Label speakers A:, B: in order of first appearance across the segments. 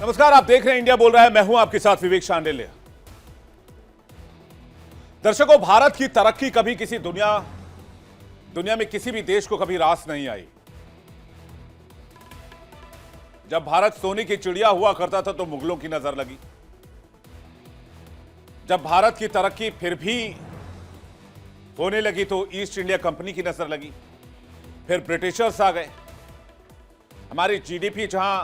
A: नमस्कार, आप देख रहे हैं इंडिया बोल रहा है। मैं हूं आपके साथ विवेक शांडिल्य। दर्शकों, भारत की तरक्की कभी किसी दुनिया में किसी भी देश को कभी रास नहीं आई। जब भारत सोने की चिड़िया हुआ करता था तो मुगलों की नजर लगी। जब भारत की तरक्की फिर भी होने लगी तो ईस्ट इंडिया कंपनी की नजर लगी। फिर ब्रिटिशर्स आ गए। हमारी जीडीपी जहां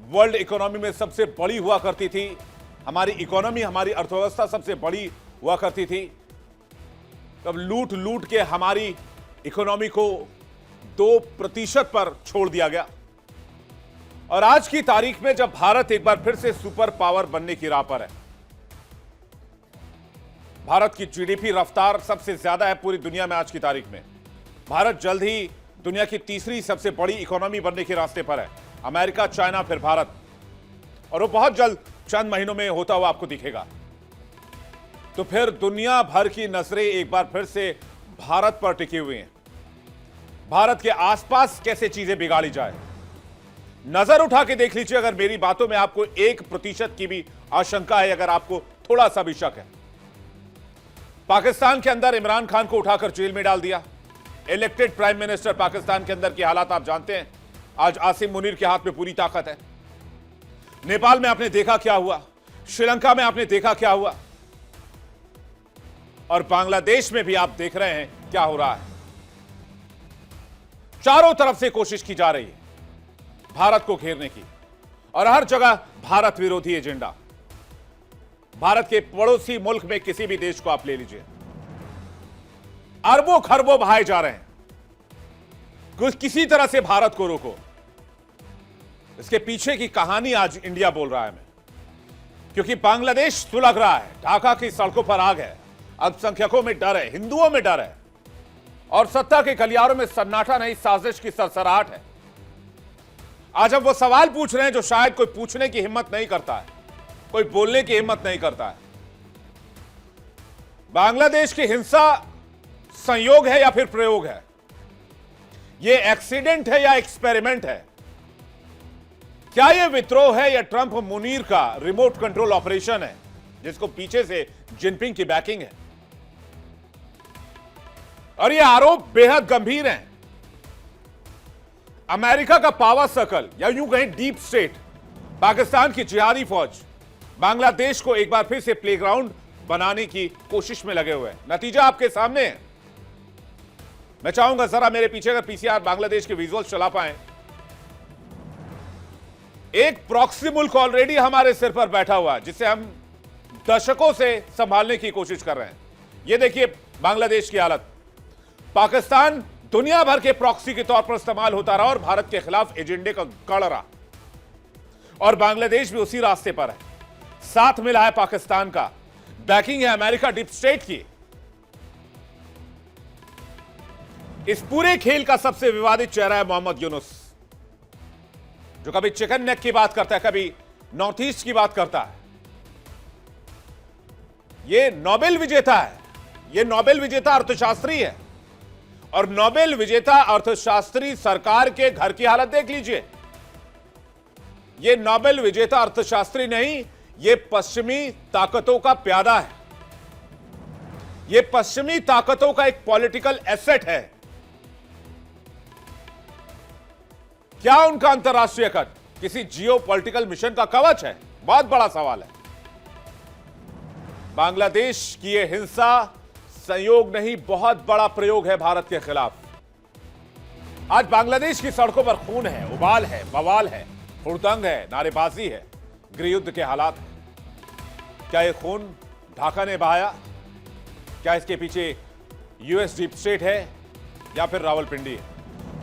A: वर्ल्ड इकोनॉमी में सबसे बड़ी हुआ करती थी, हमारी इकोनॉमी, हमारी अर्थव्यवस्था सबसे बड़ी हुआ करती थी, तब लूट लूट के हमारी इकोनॉमी को 2% पर छोड़ दिया गया। और आज की तारीख में जब भारत एक बार फिर से सुपर पावर बनने की राह पर है, भारत की जीडीपी रफ्तार सबसे ज्यादा है पूरी दुनिया में आज की तारीख में। भारत जल्द ही दुनिया की तीसरी सबसे बड़ी इकोनॉमी बनने के रास्ते पर है। अमेरिका, चाइना, फिर भारत, और वो बहुत जल्द चंद महीनों में होता हुआ आपको दिखेगा। तो फिर दुनिया भर की नजरें एक बार फिर से भारत पर टिकी हुई हैं। भारत के आसपास कैसे चीजें बिगाड़ी जाए, नजर उठा के देख लीजिए। अगर मेरी बातों में आपको 1% की भी आशंका है, अगर आपको थोड़ा सा भी शक है, पाकिस्तान के अंदर इमरान खान को उठाकर जेल में डाल दिया। इलेक्टेड प्राइम मिनिस्टर पाकिस्तान के अंदर की हालात आप जानते हैं। आज आसिम मुनीर के हाथ में पूरी ताकत है। नेपाल में आपने देखा क्या हुआ, श्रीलंका में आपने देखा क्या हुआ, और बांग्लादेश में भी आप देख रहे हैं क्या हो रहा है। चारों तरफ से कोशिश की जा रही है भारत को घेरने की, और हर जगह भारत विरोधी एजेंडा। भारत के पड़ोसी मुल्क में किसी भी देश को आप ले लीजिए, अरबों खरबों बहाए जा रहे हैं कुछ किसी तरह से भारत को रोको। इसके पीछे की कहानी आज इंडिया बोल रहा है मैं, क्योंकि बांग्लादेश सुलग रहा है। ढाका की सड़कों पर आग है, अल्पसंख्यकों में डर है, हिंदुओं में डर है, और सत्ता के गलियारों में सन्नाटा नहीं, साजिश की सरसराहट है। आज हम वो सवाल पूछ रहे हैं जो शायद कोई पूछने की हिम्मत नहीं करता है, कोई बोलने की हिम्मत नहीं करता है। बांग्लादेश की हिंसा संयोग है या फिर प्रयोग है? यह एक्सीडेंट है या एक्सपेरिमेंट है? क्या यह विद्रोह है या ट्रंप मुनीर का रिमोट कंट्रोल ऑपरेशन है जिसको पीछे से जिनपिंग की बैकिंग है? और यह आरोप बेहद गंभीर हैं। अमेरिका का पावर सर्कल, या यूं कहें डीप स्टेट, पाकिस्तान की जिहादी फौज बांग्लादेश को एक बार फिर से प्लेग्राउंड बनाने की कोशिश में लगे हुए हैं। नतीजा आपके सामने है। मैं चाहूंगा जरा मेरे पीछे अगर पीसीआर बांग्लादेश के विजुअल्स चला पाए। एक प्रॉक्सी मुल्क ऑलरेडी हमारे सिर पर बैठा हुआ है जिसे हम दशकों से संभालने की कोशिश कर रहे हैं। यह देखिए बांग्लादेश की हालत। पाकिस्तान दुनिया भर के प्रॉक्सी के तौर पर इस्तेमाल होता रहा और भारत के खिलाफ एजेंडे का गढ़ रहा, और बांग्लादेश भी उसी रास्ते पर है। साथ मिला है पाकिस्तान का, बैकिंग है अमेरिका डीप स्टेट की। इस पूरे खेल का सबसे विवादित चेहरा है मोहम्मद यूनुस, जो कभी चिकन नेक की बात करता है, कभी नॉर्थ ईस्ट की बात करता है। यह नोबेल विजेता है, यह नोबेल विजेता अर्थशास्त्री है, और नोबेल विजेता अर्थशास्त्री सरकार के घर की हालत देख लीजिए। यह नोबेल विजेता अर्थशास्त्री नहीं, यह पश्चिमी ताकतों का प्यादा है। यह पश्चिमी ताकतों का एक पॉलिटिकल एसेट है। क्या उनका अंतरराष्ट्रीय कट किसी जियो पॉलिटिकल मिशन का कवच है? बहुत बड़ा सवाल है। बांग्लादेश की यह हिंसा संयोग नहीं, बहुत बड़ा प्रयोग है भारत के खिलाफ। आज बांग्लादेश की सड़कों पर खून है, उबाल है, बवाल है, हुड़दंग है, नारेबाजी है, गृहयुद्ध के हालात हैं। क्या यह खून ढाका ने बहाया? क्या इसके पीछे यूएस डीप स्टेट है या फिर रावलपिंडी है?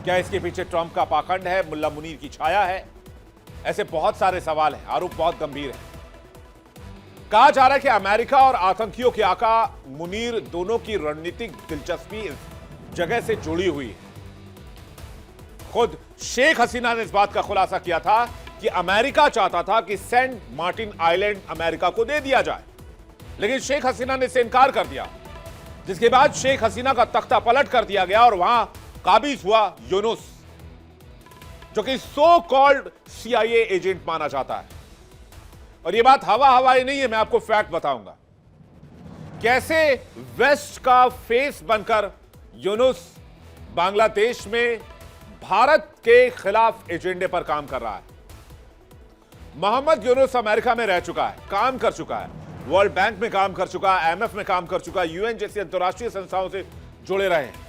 A: क्या इसके पीछे ट्रंप का पाखंड है, मुल्ला मुनीर की छाया है? ऐसे बहुत सारे सवाल हैं। आरोप बहुत गंभीर है। कहा जा रहा है कि अमेरिका और आतंकियों के आका मुनीर दोनों की रणनीतिक दिलचस्पी इस जगह से जुड़ी हुई है। खुद शेख हसीना ने इस बात का खुलासा किया था कि अमेरिका चाहता था कि सेंट मार्टिन आइलैंड अमेरिका को दे दिया जाए, लेकिन शेख हसीना ने इसे इनकार कर दिया, जिसके बाद शेख हसीना का तख्ता पलट कर दिया गया और वहां काबिज हुआ यूनुस, जो कि सो कॉल्ड CIA एजेंट माना जाता है। और यह बात हवा हवाई नहीं है, मैं आपको फैक्ट बताऊंगा कैसे वेस्ट का फेस बनकर यूनुस बांग्लादेश में भारत के खिलाफ एजेंडे पर काम कर रहा है। मोहम्मद यूनुस अमेरिका में रह चुका है, काम कर चुका है, वर्ल्ड बैंक में काम कर चुका है, IMF में काम कर चुका है, UN जैसी अंतर्राष्ट्रीय संस्थाओं से जुड़े रहे हैं।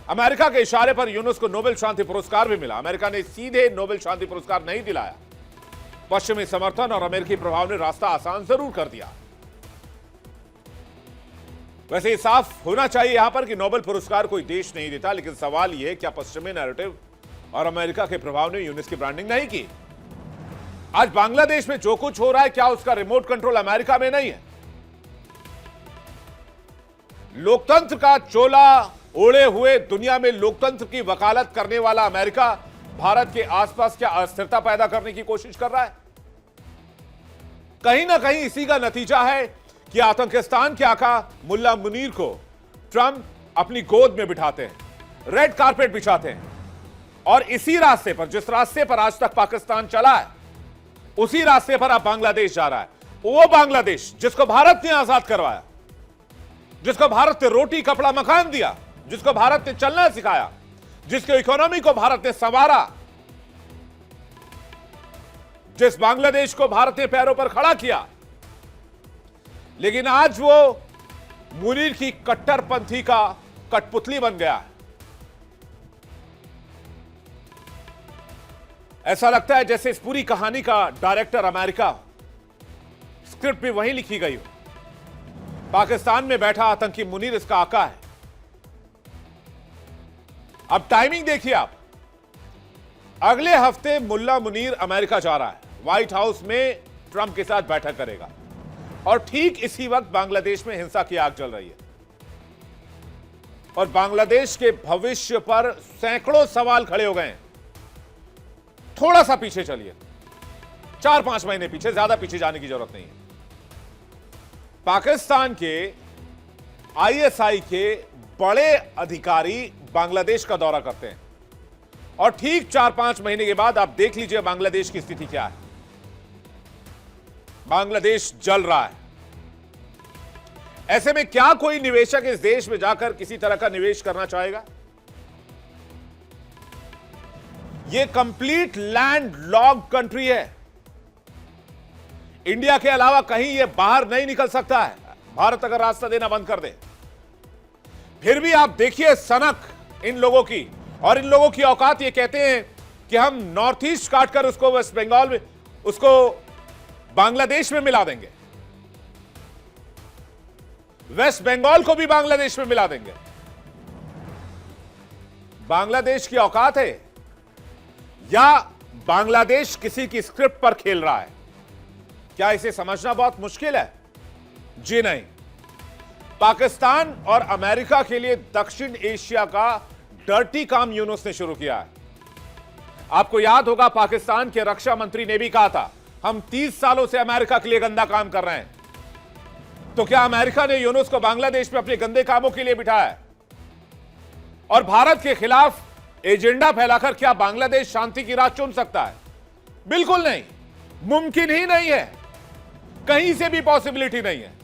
A: अमेरिका के इशारे पर यूनुस को नोबेल शांति पुरस्कार भी मिला। अमेरिका ने सीधे नोबेल शांति पुरस्कार नहीं दिलाया। पश्चिमी समर्थन और अमेरिकी प्रभाव ने रास्ता आसान जरूर कर दिया। वैसे ये साफ होना चाहिए यहां पर कि नोबेल पुरस्कार कोई देश नहीं देता, लेकिन सवाल यह है क्या पश्चिमी नैरेटिव और अमेरिका के प्रभाव ने यूनुस की ब्रांडिंग नहीं की? आज बांग्लादेश में जो कुछ हो रहा है, क्या उसका रिमोट कंट्रोल अमेरिका में नहीं है? लोकतंत्र का चोला ओढ़े हुए दुनिया में लोकतंत्र की वकालत करने वाला अमेरिका भारत के आसपास क्या अस्थिरता पैदा करने की कोशिश कर रहा है? कहीं ना कहीं इसी का नतीजा है कि आतंकिस्तान के आका मुल्ला मुनीर को ट्रंप अपनी गोद में बिठाते हैं, रेड कारपेट बिछाते हैं, और इसी रास्ते पर, जिस रास्ते पर आज तक पाकिस्तान चला है, उसी रास्ते पर अब बांग्लादेश जा रहा है। वो बांग्लादेश जिसको भारत ने आजाद करवाया, जिसको भारत ने रोटी कपड़ा मकान दिया, जिसको भारत ने चलना सिखाया, जिसके इकोनॉमी को भारत ने संवारा, जिस बांग्लादेश को भारत ने पैरों पर खड़ा किया, लेकिन आज वो मुनीर की कट्टरपंथी का कठपुतली बन गया है। ऐसा लगता है जैसे इस पूरी कहानी का डायरेक्टर अमेरिका, स्क्रिप्ट भी वहीं लिखी गई हो। पाकिस्तान में बैठा आतंकी मुनीर इसका आका है। अब टाइमिंग देखिए आप, अगले हफ्ते मुल्ला मुनीर अमेरिका जा रहा है, व्हाइट हाउस में ट्रंप के साथ बैठक करेगा, और ठीक इसी वक्त बांग्लादेश में हिंसा की आग जल रही है और बांग्लादेश के भविष्य पर सैकड़ों सवाल खड़े हो गए हैं। थोड़ा सा पीछे चलिए, 4-5 महीने पीछे, ज्यादा पीछे जाने की जरूरत नहीं है। पाकिस्तान के ISI के बड़े अधिकारी बांग्लादेश का दौरा करते हैं और ठीक 4-5 महीने के बाद आप देख लीजिए बांग्लादेश की स्थिति क्या है। बांग्लादेश जल रहा है। ऐसे में क्या कोई निवेशक इस देश में जाकर किसी तरह का निवेश करना चाहेगा? यह कंप्लीट लैंड लॉक्ड कंट्री है। इंडिया के अलावा कहीं यह बाहर नहीं निकल सकता है, भारत अगर रास्ता देना बंद कर दे। फिर भी आप देखिए सनक इन लोगों की, और इन लोगों की औकात ये कहते हैं कि हम नॉर्थ ईस्ट काटकर उसको वेस्ट बंगाल में, उसको बांग्लादेश में मिला देंगे, वेस्ट बंगाल को भी बांग्लादेश में मिला देंगे। बांग्लादेश की औकात है या बांग्लादेश किसी की स्क्रिप्ट पर खेल रहा है? क्या इसे समझना बहुत मुश्किल है? जी नहीं। पाकिस्तान और अमेरिका के लिए दक्षिण एशिया का डर्टी काम यूनुस ने शुरू किया है। आपको याद होगा पाकिस्तान के रक्षा मंत्री ने भी कहा था, हम 30 सालों से अमेरिका के लिए गंदा काम कर रहे हैं। तो क्या अमेरिका ने यूनुस को बांग्लादेश में अपने गंदे कामों के लिए बिठाया है? और भारत के खिलाफ एजेंडा फैलाकर क्या बांग्लादेश शांति की राह चुन सकता है? बिल्कुल नहीं, मुमकिन ही नहीं है, कहीं से भी पॉसिबिलिटी नहीं है।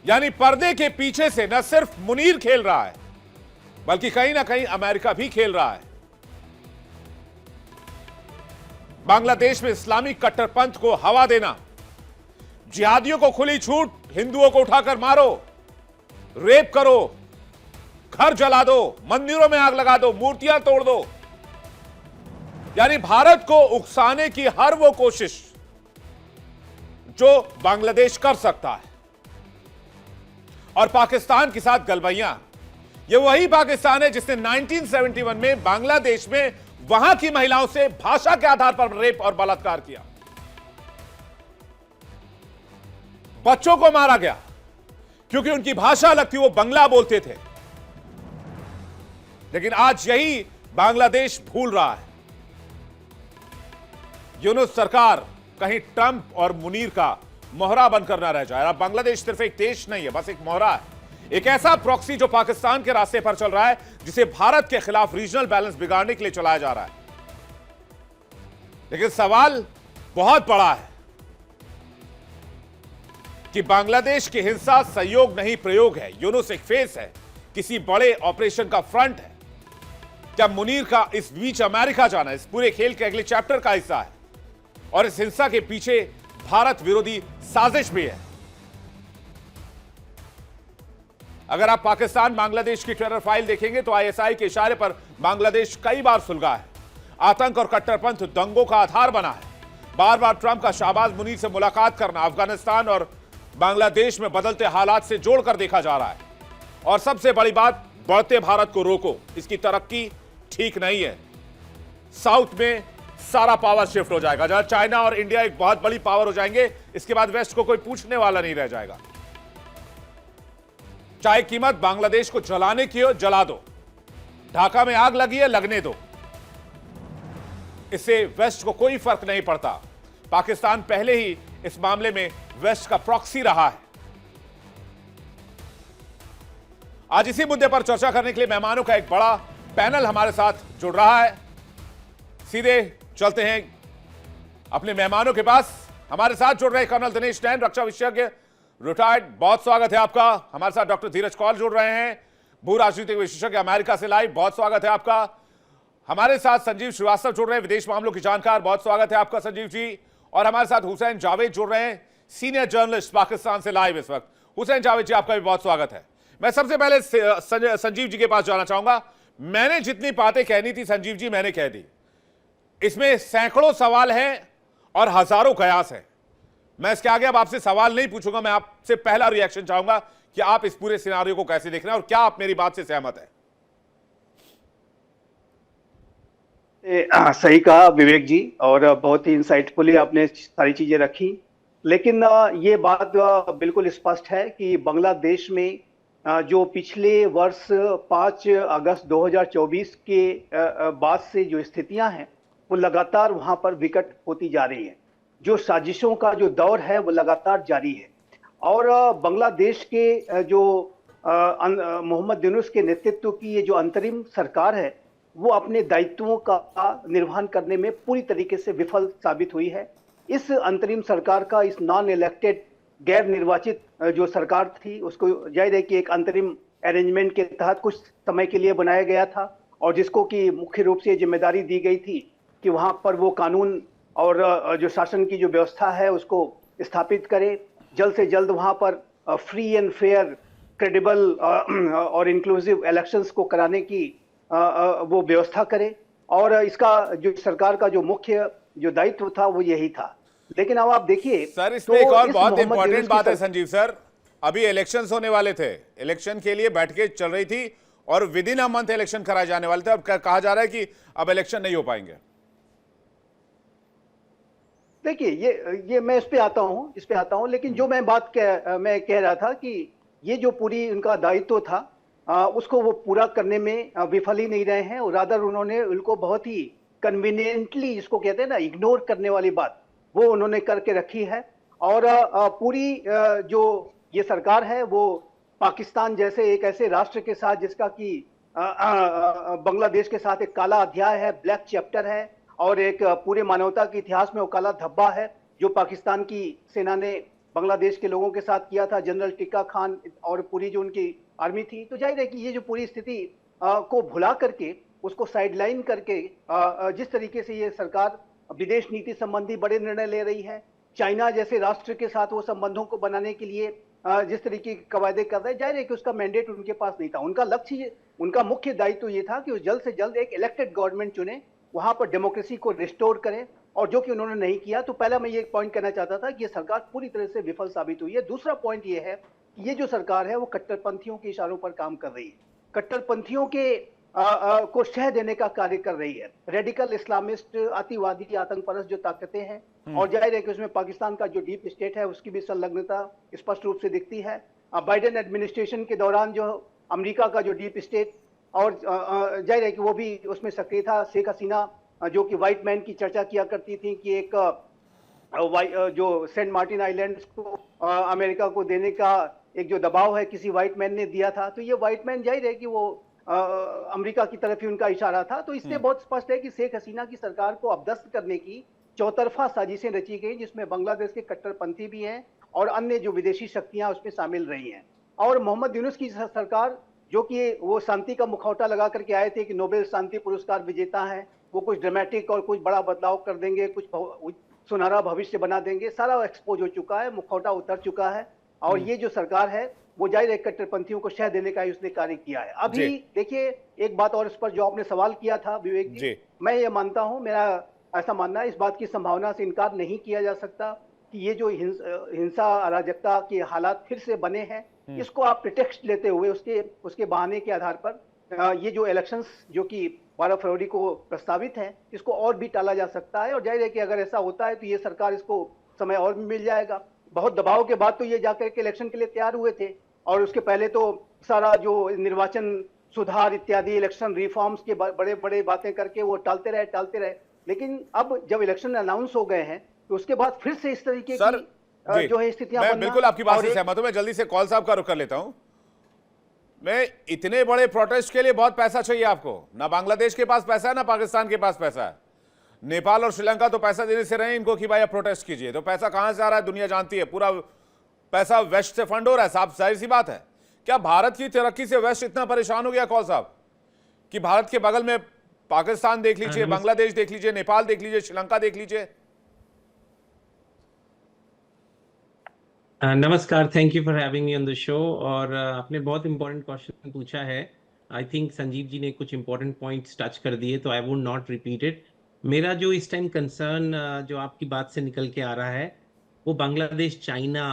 A: यानी पर्दे के पीछे से न सिर्फ मुनीर खेल रहा है, बल्कि कहीं ना कहीं अमेरिका भी खेल रहा है। बांग्लादेश में इस्लामिक कट्टरपंथ को हवा देना, जिहादियों को खुली छूट, हिंदुओं को उठाकर मारो, रेप करो, घर जला दो, मंदिरों में आग लगा दो, मूर्तियां तोड़ दो, यानी भारत को उकसाने की हर वो कोशिश जो बांग्लादेश कर सकता है। और पाकिस्तान के साथ गलबैयां, यह वही पाकिस्तान है जिसने 1971 में बांग्लादेश में वहां की महिलाओं से भाषा के आधार पर रेप और बलात्कार किया, बच्चों को मारा गया क्योंकि उनकी भाषा अलग थी, वो बंगला बोलते थे। लेकिन आज यही बांग्लादेश भूल रहा है। यूनुस सरकार कहीं ट्रंप और मुनीर का मोहरा बनकर ना रह जाए। अब बांग्लादेश सिर्फ एक देश नहीं है, बस एक मोहरा है, एक ऐसा प्रॉक्सी जो पाकिस्तान के रास्ते पर चल रहा है, जिसे भारत के खिलाफ रीजनल बैलेंस बिगाड़ने के लिए चलाया जा रहा है। लेकिन सवाल बहुत बड़ा है कि बांग्लादेश की हिंसा संयोग नहीं प्रयोग है, यूनुस एक फेस है, किसी बड़े ऑपरेशन का फ्रंट है। क्या मुनीर का इस बीच अमेरिका जाना इस पूरे खेल के अगले चैप्टर का हिस्सा है? और इस हिंसा के पीछे भारत विरोधी साजिश भी है। अगर आप पाकिस्तान बांग्लादेश की टेरर फाइल देखेंगे तो आईएसआई के इशारे पर बांग्लादेश कई बार सुलगा है, आतंक और कट्टरपंथ दंगों का आधार बना है। बार बार ट्रंप का शाहबाज मुनीर से मुलाकात करना अफगानिस्तान और बांग्लादेश में बदलते हालात से जोड़कर देखा जा रहा है। और सबसे बड़ी बात, बढ़ते भारत को रोको, इसकी तरक्की ठीक नहीं है। साउथ में सारा पावर शिफ्ट हो जाएगा, जहां चाइना और इंडिया एक बहुत बड़ी पावर हो जाएंगे, इसके बाद वेस्ट को कोई पूछने वाला नहीं रह जाएगा। चाहे कीमत बांग्लादेश को जलाने की हो, जला दो। ढाका में आग लगी है, लगने दो। इससे वेस्ट को कोई फर्क नहीं पड़ता। पाकिस्तान पहले ही इस मामले में वेस्ट का प्रॉक्सी रहा है। आज इसी मुद्दे पर चर्चा करने के लिए मेहमानों का एक बड़ा पैनल हमारे साथ जुड़ रहा है। सीधे चलते हैं अपने मेहमानों के पास। हमारे साथ जुड़ रहे कर्नल दिनेश नैन, रक्षा विशेषज्ञ, रिटायर्ड, बहुत स्वागत है आपका। हमारे साथ डॉक्टर धीरज कौल जुड़ रहे हैं, भू राजनीतिक विशेषज्ञ, अमेरिका से लाइव, बहुत स्वागत है आपका। हमारे साथ संजीव श्रीवास्तव जुड़ रहे हैं, विदेश मामलों की जानकार, बहुत स्वागत है आपका संजीव जी। और हमारे साथ हुसैन जावेद जुड़ रहे हैं, सीनियर जर्नलिस्ट, पाकिस्तान से लाइव इस वक्त। हुसैन जावेद जी, आपका भी बहुत स्वागत है। मैं सबसे पहले संजीव जी के पास जाना चाहूंगा। मैंने जितनी बातें कहनी थी संजीव जी, मैंने कह दी। इसमें सैकड़ों सवाल हैं और हजारों कयास हैं। मैं इसके आगे अब आपसे सवाल नहीं पूछूंगा, मैं आपसे पहला रिएक्शन चाहूंगा कि आप इस पूरे सिनारियो को कैसे देख रहे हैं और क्या आप मेरी बात से सहमत हैं?
B: सही कहा विवेक जी, और बहुत ही इंसाइटफुली आपने सारी चीजें रखी। लेकिन ये बात बिल्कुल स्पष्ट है कि बांग्लादेश में जो पिछले वर्ष 5 अगस्त 2024 के बाद से जो स्थितियां हैं वो लगातार वहां पर विकट होती जा रही हैं। जो साजिशों का जो दौर है वो लगातार जारी है। और बांग्लादेश के जो मोहम्मद यूनुस के नेतृत्व की ये जो अंतरिम सरकार है वो अपने दायित्वों का निर्वहन करने में पूरी तरीके से विफल साबित हुई है। इस अंतरिम सरकार का, इस नॉन इलेक्टेड, गैर निर्वाचित जो सरकार थी, उसको जाहिर है कि एक अंतरिम अरेंजमेंट के तहत कुछ समय के लिए बनाया गया था, और जिसको कि मुख्य रूप से जिम्मेदारी दी गई थी कि वहां पर वो कानून और जो शासन की जो व्यवस्था है उसको स्थापित करे, जल्द से जल्द वहां पर फ्री एंड फेयर, क्रेडिबल और इंक्लूसिव इलेक्शंस को कराने की वो व्यवस्था करे। और इसका जो सरकार का जो मुख्य जो दायित्व था वो यही था। लेकिन अब आप देखिए
A: सर, इसमें एक और बहुत इंपॉर्टेंट बात है संजीव सर। अभी इलेक्शंस होने वाले थे, इलेक्शन के लिए बैठकें चल रही थी और with in a month election कराए जाने वाले थे। अब कहा जा रहा है कि अब इलेक्शन नहीं हो पाएंगे।
B: देखिए ये मैं इस पे आता हूं, लेकिन जो मैं मैं कह रहा था कि ये जो पूरी उनका दायित्व था उसको वो पूरा करने में विफल ही नहीं रहे हैं, और रादर उन्होंने उनको बहुत ही कन्वीनियंटली, जिसको कहते हैं ना, इग्नोर करने वाली बात, वो उन्होंने करके रखी है। और पूरी जो ये सरकार है वो पाकिस्तान जैसे एक ऐसे राष्ट्र के साथ, जिसका कि बांग्लादेश के साथ एक काला अध्याय है, ब्लैक चैप्टर है, और एक पूरे मानवता के इतिहास में वो काला धब्बा है जो पाकिस्तान की सेना ने बांग्लादेश के लोगों के साथ किया था, जनरल टिक्का खान और पूरी जो उनकी आर्मी थी। तो जाहिर है कि ये जो पूरी स्थिति को भुला करके, उसको साइडलाइन करके, जिस तरीके से ये सरकार विदेश नीति संबंधी बड़े निर्णय ले रही है, चाइना जैसे राष्ट्र के साथ वो संबंधों को बनाने के लिए जिस तरीके के कवायदे कर रहे हैं, जाहिर है कि उसका मैंडेट उनके पास नहीं था। उनका लक्ष्य, उनका मुख्य दायित्व ये था कि वो जल्द से जल्द एक इलेक्टेड गवर्नमेंट चुने, वहां पर डेमोक्रेसी को रिस्टोर करें, और जो कि उन्होंने नहीं किया। तो पहला मैं ये पॉइंट कहना चाहता था कि ये सरकार पूरी तरह से विफल साबित हुई है। दूसरा पॉइंट ये है कि ये जो सरकार है वो कट्टरपंथियों के इशारों पर काम कर रही है, कट्टरपंथियों के को शह देने का कार्य कर रही है। रेडिकल इस्लामिस्ट, अतिवादी, आतंकपरस्त जो ताकतें हैं, और जाहिर है कि उसमें पाकिस्तान का जो डीप स्टेट है उसकी भी संलग्नता स्पष्ट रूप से दिखती है। बाइडेन एडमिनिस्ट्रेशन के दौरान जो अमेरिका का जो डीप स्टेट, और जाहिर है कि वो भी उसमें सक्रिय था। शेख हसीना जो कि व्हाइट मैन की चर्चा किया करती थी कि एक जो सेंट मार्टिन आइलैंड्स को अमेरिका को देने का एक जो दबाव है किसी व्हाइट मैन ने दिया था, तो ये व्हाइट मैन जाहिर है कि वो अमेरिका की तरफ ही उनका इशारा था। तो इससे बहुत स्पष्ट है कि शेख हसीना की सरकार को अपदस्थ करने की चौतरफा साजिशें रची गई, जिसमें बांग्लादेश के कट्टरपंथी भी हैं और अन्य जो विदेशी शक्तियां उसमें शामिल रही हैं। और मोहम्मद यूनुस की सरकार, जो कि वो शांति का मुखौटा लगा करके आए थे कि नोबेल शांति पुरस्कार विजेता है, वो कुछ ड्रामेटिक और कुछ बड़ा बदलाव कर देंगे, कुछ सुनहरा भविष्य बना देंगे, सारा एक्सपोज हो चुका है, मुखौटा उतर चुका है। और ये जो सरकार है वो जाहिर है कट्टरपंथियों को शह देने का ही उसने कार्य किया है। अभी देखिए एक बात और, इस पर जो आपने सवाल किया था विवेक जी, मैं ये मानता हूं, मेरा ऐसा मानना है, इस बात की संभावना से इनकार नहीं किया जा सकता कि ये जो हिंसा अराजकता के हालात फिर से बने हैं, इसको आप प्रिटेक्स्ट लेते हुए उसके बहाने के आधार पर ये जो इलेक्शंस जो कि 12 फरवरी को प्रस्तावित हैं, इसको और भी टाला जा सकता है। और जाहिर है कि अगर ऐसा होता है तो ये सरकार, इसको समय और भी मिल जाएगा। बहुत दबाव के बाद तो ये जाकर के इलेक्शन के लिए तैयार हुए थे, और उसके पहले तो सारा जो निर्वाचन सुधार इत्यादि इलेक्शन रिफॉर्म्स के बड़े बड़े बातें करके वो टालते रहे। लेकिन अब जब इलेक्शन अनाउंस हो गए हैं तो उसके बाद फिर से इस तरीके की जो है स्थितियां
A: मैं बिल्कुल आपकी बात से सहमत हूं। मैं जल्दी से कॉल साहब का रुख कर लेता हूं। मैं इतने बड़े प्रोटेस्ट के लिए बहुत पैसा चाहिए आपको, ना बांग्लादेश के पास पैसा है ना पाकिस्तान के पास पैसा है। नेपाल और श्रीलंका तो पैसा देने से रहे इनको कि भाई आप प्रोटेस्ट कीजिए, तो पैसा कहां से आ रहा है दुनिया जानती है। पूरा पैसा वेस्ट से फंड हो रहा है साहब, जाहिर सी बात है। क्या भारत की तरक्की से वेस्ट इतना परेशान हो गया कौल साहब कि भारत के बगल में पाकिस्तान देख लीजिए, बांग्लादेश देख लीजिए, नेपाल देख लीजिए, श्रीलंका देख लीजिए।
C: नमस्कार, thank you for having me on the show. और आपने बहुत इंपॉर्टेंट क्वेश्चन पूछा है। आई थिंक संजीव जी ने कुछ इंपॉर्टेंट पॉइंट्स टच कर दिए, तो I would not repeat it. मेरा जो इस टाइम कंसर्न जो आपकी बात से निकल के आ रहा है, वो बांग्लादेश चाइना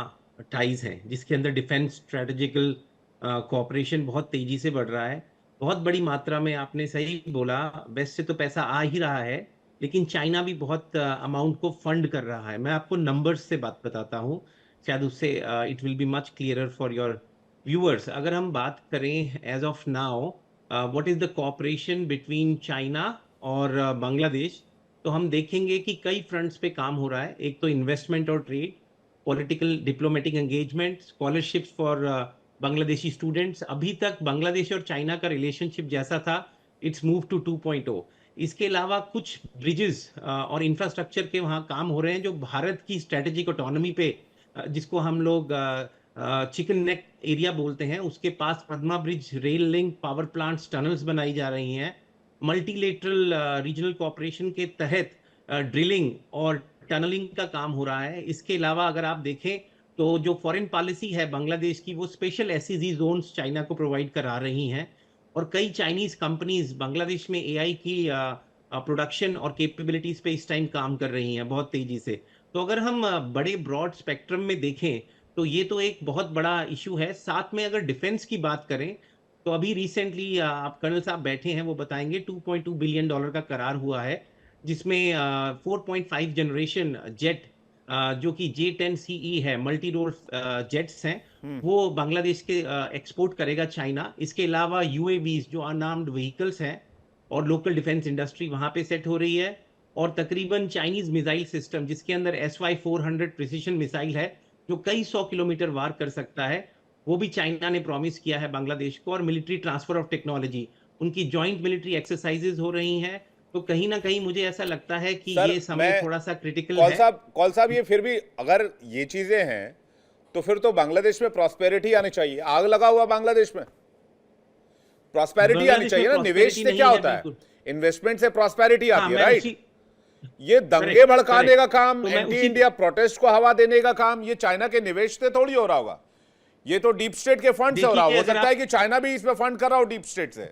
C: टाइज हैं, जिसके अंदर डिफेंस स्ट्रेटेजिकल कोऑपरेशन बहुत तेजी से बढ़ रहा है। बहुत बड़ी मात्रा में, आपने सही बोला, वेस्ट से तो पैसा आ ही रहा है, लेकिन चाइना भी बहुत अमाउंट को फंड कर रहा है। मैं आपको नंबर्स से बात बताता हूँ, शायद उससे it will be much clearer for your viewers. अगर हम बात करें as of now what is the cooperation between China और बांग्लादेश, तो हम देखेंगे कि कई फ्रंट्स पे काम हो रहा है। एक तो इन्वेस्टमेंट और trade, political diplomatic engagement, scholarships for Bangladeshi students. अभी तक बांग्लादेश और चाइना का रिलेशनशिप जैसा था, इट्स मूव टू 2.0। इसके अलावा कुछ ब्रिजेस और इंफ्रास्ट्रक्चर के वहाँ काम हो रहे हैं जो भारत की स्ट्रेटेजिक ऑटोनॉमी पे, जिसको हम लोग चिकन नेक एरिया बोलते हैं, उसके पास Padma bridge, rail link, power plants, tunnels बनाई जा रही हैं। मल्टीलेटरल रीजनल कोऑपरेशन के तहत ड्रिलिंग और टनलिंग का काम हो रहा है। इसके अलावा अगर आप देखें तो जो फॉरेन पॉलिसी है बांग्लादेश की, वो स्पेशल एसईजी जोन्स चाइना को प्रोवाइड करा रही हैं। और कई चाइनीज कंपनीज बांग्लादेश में एआई की प्रोडक्शन और कैपेबिलिटीज पे इस टाइम काम कर रही हैं बहुत तेजी से। तो अगर हम बड़े ब्रॉड स्पेक्ट्रम में देखें तो ये तो एक बहुत बड़ा इशू है। साथ में अगर डिफेंस की बात करें तो अभी रिसेंटली आप कर्नल साहब बैठे हैं, वो बताएंगे, $2.2 बिलियन का करार हुआ है, जिसमें 4.5 जनरेशन जेट, जो कि J-10CE है, मल्टी रोल जेट्स हैं, वो बांग्लादेश के एक्सपोर्ट करेगा चाइना। इसके अलावा UAVs जो अनआर्म्ड व्हीकल्स हैं, और लोकल डिफेंस इंडस्ट्री वहां पे सेट हो रही है। और तकरीबन चाइनीज मिसाइल सिस्टम, जिसके अंदर SY-400 प्रिसिशन मिसाइल है, जो कई 100 किलोमीटर वार कर सकता है, वो भी चाइना ने प्रॉमिस किया है बांग्लादेश को। और मिलिट्री ट्रांसफर ऑफ टेक्नोलॉजी, उनकी जॉइंट मिलिट्री एक्सरसाइजेज हो रही हैं। तो कहीं ना कहीं मुझे ऐसा लगता है कि ये समय थोड़ा सा क्रिटिकल है।
A: कौल साहब, ये फिर भी अगर ये चीजें हैं तो फिर तो बांग्लादेश में प्रॉस्पेरिटी आनी चाहिए। आग लगा हुआ बांग्लादेश में, प्रॉस्पेरिटी आनी चाहिए ना। निवेश से क्या होता है? इन्वेस्टमेंट से प्रॉस्पेरिटी आती है, राइट? ये दंगे भड़काने का काम, एंटी इंडिया प्रोटेस्ट को हवा देने का काम, ये चाइना के निवेश से थोड़ी हो रहा होगा। ये तो डीप स्टेट के फंड से हो रहा हो सकता है कि चाइना भी इसमें फंड कर रहा हो डीप स्टेट से।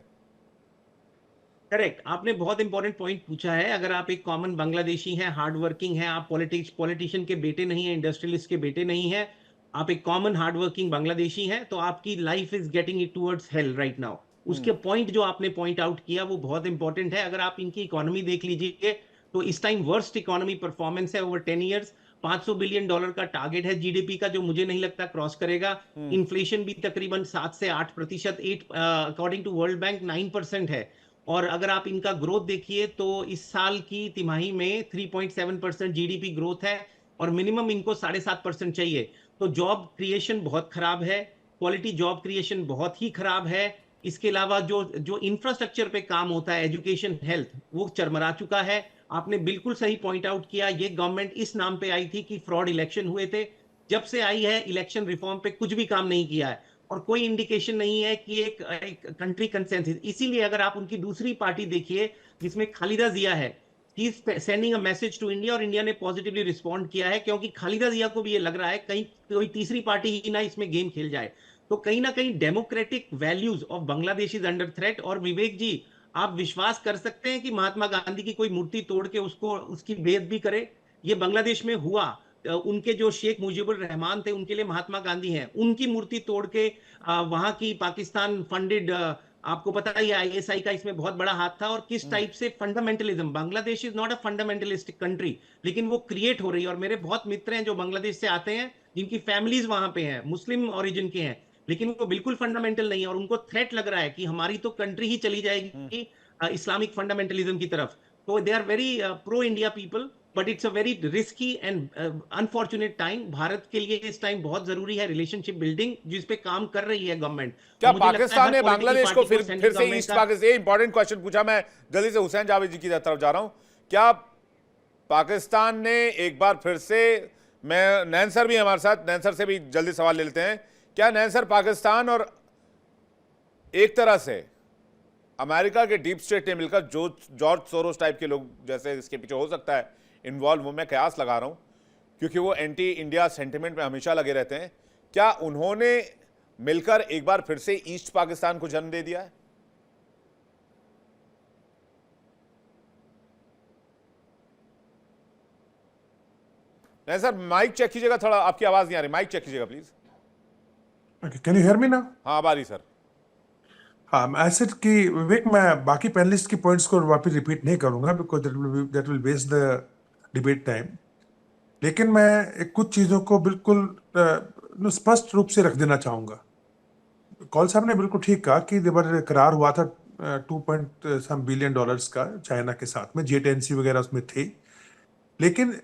C: करेक्ट, आपने बहुत इंपॉर्टेंट पॉइंट पूछा है। अगर आप एक कॉमन बांग्लादेशी हैं, हार्ड वर्किंग हैं, आप पॉलिटिशियन के बेटे नहीं हैं, इंडस्ट्रियलिस्ट के बेटे नहीं हैं, आप एक कॉमन हार्ड वर्किंग बांग्लादेशी हैं, तो आपकी life is getting it towards hello right now. उसके पॉइंट जो आपने पॉइंट आउट किया वो बहुत इंपॉर्टेंट है। अगर आप इनकी इकोनॉमी देख लीजिए तो इस टाइम वर्स्ट इकोनॉमी परफॉर्मेंस है ओवर 10 ईयर्स। $500 बिलियन का टारगेट है जीडीपी का, जो मुझे नहीं लगता क्रॉस करेगा। इन्फ्लेशन भी तकरीबन 7 से 8%, अकॉर्डिंग टू वर्ल्ड बैंक 9% है। और अगर आप इनका ग्रोथ देखिए तो इस साल की तिमाही में 3.7% जीडीपी ग्रोथ है, और मिनिमम इनको 7.5% चाहिए। तो जॉब क्रिएशन बहुत खराब है, क्वालिटी जॉब क्रिएशन बहुत ही खराब है। इसके अलावा जो जो इंफ्रास्ट्रक्चर पे काम होता है, एजुकेशन, हेल्थ, वो चरमरा चुका है। आपने बिल्कुल सही पॉइंट आउट किया, ये गवर्नमेंट इस नाम पे आई थी कि फ्रॉड इलेक्शन हुए थे। जब से आई है इलेक्शन रिफॉर्म पे कुछ भी काम नहीं किया है, और कोई इंडिकेशन नहीं है कि एक कंट्री कंसेंसस। इसीलिए अगर आप उनकी दूसरी पार्टी देखिए जिसमें खालिदा जिया है, he is sending a message to India, और इंडिया ने पॉजिटिवली रिस्पॉन्ड किया है, क्योंकि खालिदा जिया को भी ये लग रहा है कहीं कोई तीसरी पार्टी ही ना इसमें गेम खेल जाए। तो कहीं ना कहीं democratic values of Bangladesh is under threat. और विवेक जी, आप विश्वास कर सकते हैं कि महात्मा गांधी की कोई मूर्ति तोड़ के उसको उसकी बेइज्जती भी करे? ये बांग्लादेश में हुआ। उनके जो शेख मुजीबुर रहमान थे, उनके लिए महात्मा गांधी हैं, उनकी मूर्ति तोड़ के वहां की पाकिस्तान फंडेड, आपको पता ही है आईएसआई का इसमें बहुत बड़ा हाथ था। और किस टाइप से fundamentalism, Bangladesh is not a fundamentalistic country, लेकिन वो क्रिएट हो रही है। और मेरे बहुत मित्र हैं जो बांग्लादेश से आते हैं, जिनकी फैमिलीज वहां पे हैं, मुस्लिम ओरिजिन के हैं, लेकिन वो बिल्कुल फंडामेंटल नहीं है, और उनको थ्रेट लग रहा है कि हमारी तो कंट्री ही चली जाएगी इस्लामिक फंडामेंटलिज्म की तरफ। तो they are very pro India people, but it's a very risky and unfortunate time. Bharat के लिए इस टाइम बहुत जरूरी है रिलेशनशिप बिल्डिंग, जिस पे काम कर रही है गवर्नमेंट।
A: क्या पाकिस्तान ने बांग्लादेश को फिर से ईस्ट पाकिस्तान, ये इंपॉर्टेंट क्वेश्चन पूछा, मैं जल्दी से हुसैन जावेद जी की तरफ जा रहा हूं। क्या पाकिस्तान ने एक बार फिर से, मैं नैन सर भी हमारे साथ, नैन सर से भी जल्दी सवाल ले लेते हैं, क्या नैन सर पाकिस्तान और एक तरह से अमेरिका के डीप स्टेट ने मिलकर, जो जॉर्ज सोरोस टाइप के लोग जैसे इसके पीछे हो सकता है इन्वॉल्व, वो मैं कयास लगा रहा हूं क्योंकि वो एंटी इंडिया सेंटिमेंट में हमेशा लगे रहते हैं, क्या उन्होंने मिलकर एक बार फिर से ईस्ट पाकिस्तान को जन्म दे दिया है? नहीं सर, माइक चेक कीजिएगा, थोड़ा आपकी आवाज नहीं आ रही, माइक चेक कीजिएगा please.
D: Can you hear me now?
A: हाँ, अब आ रही सर।
D: हाँ, मैं ऐसे कि विवेक, मैं बाकी पैनलिस्ट की पॉइंट्स को वापस रिपीट नहीं करूंगा because that will waste the debate time. लेकिन मैं कुछ चीज़ों को बिल्कुल स्पष्ट रूप से रख देना चाहूँगा। कौल साहब ने बिल्कुल ठीक कहा कि करार हुआ था 2 बिलियन डॉलर्स का चाइना के साथ में, J10C वगैरह उसमें थे। लेकिन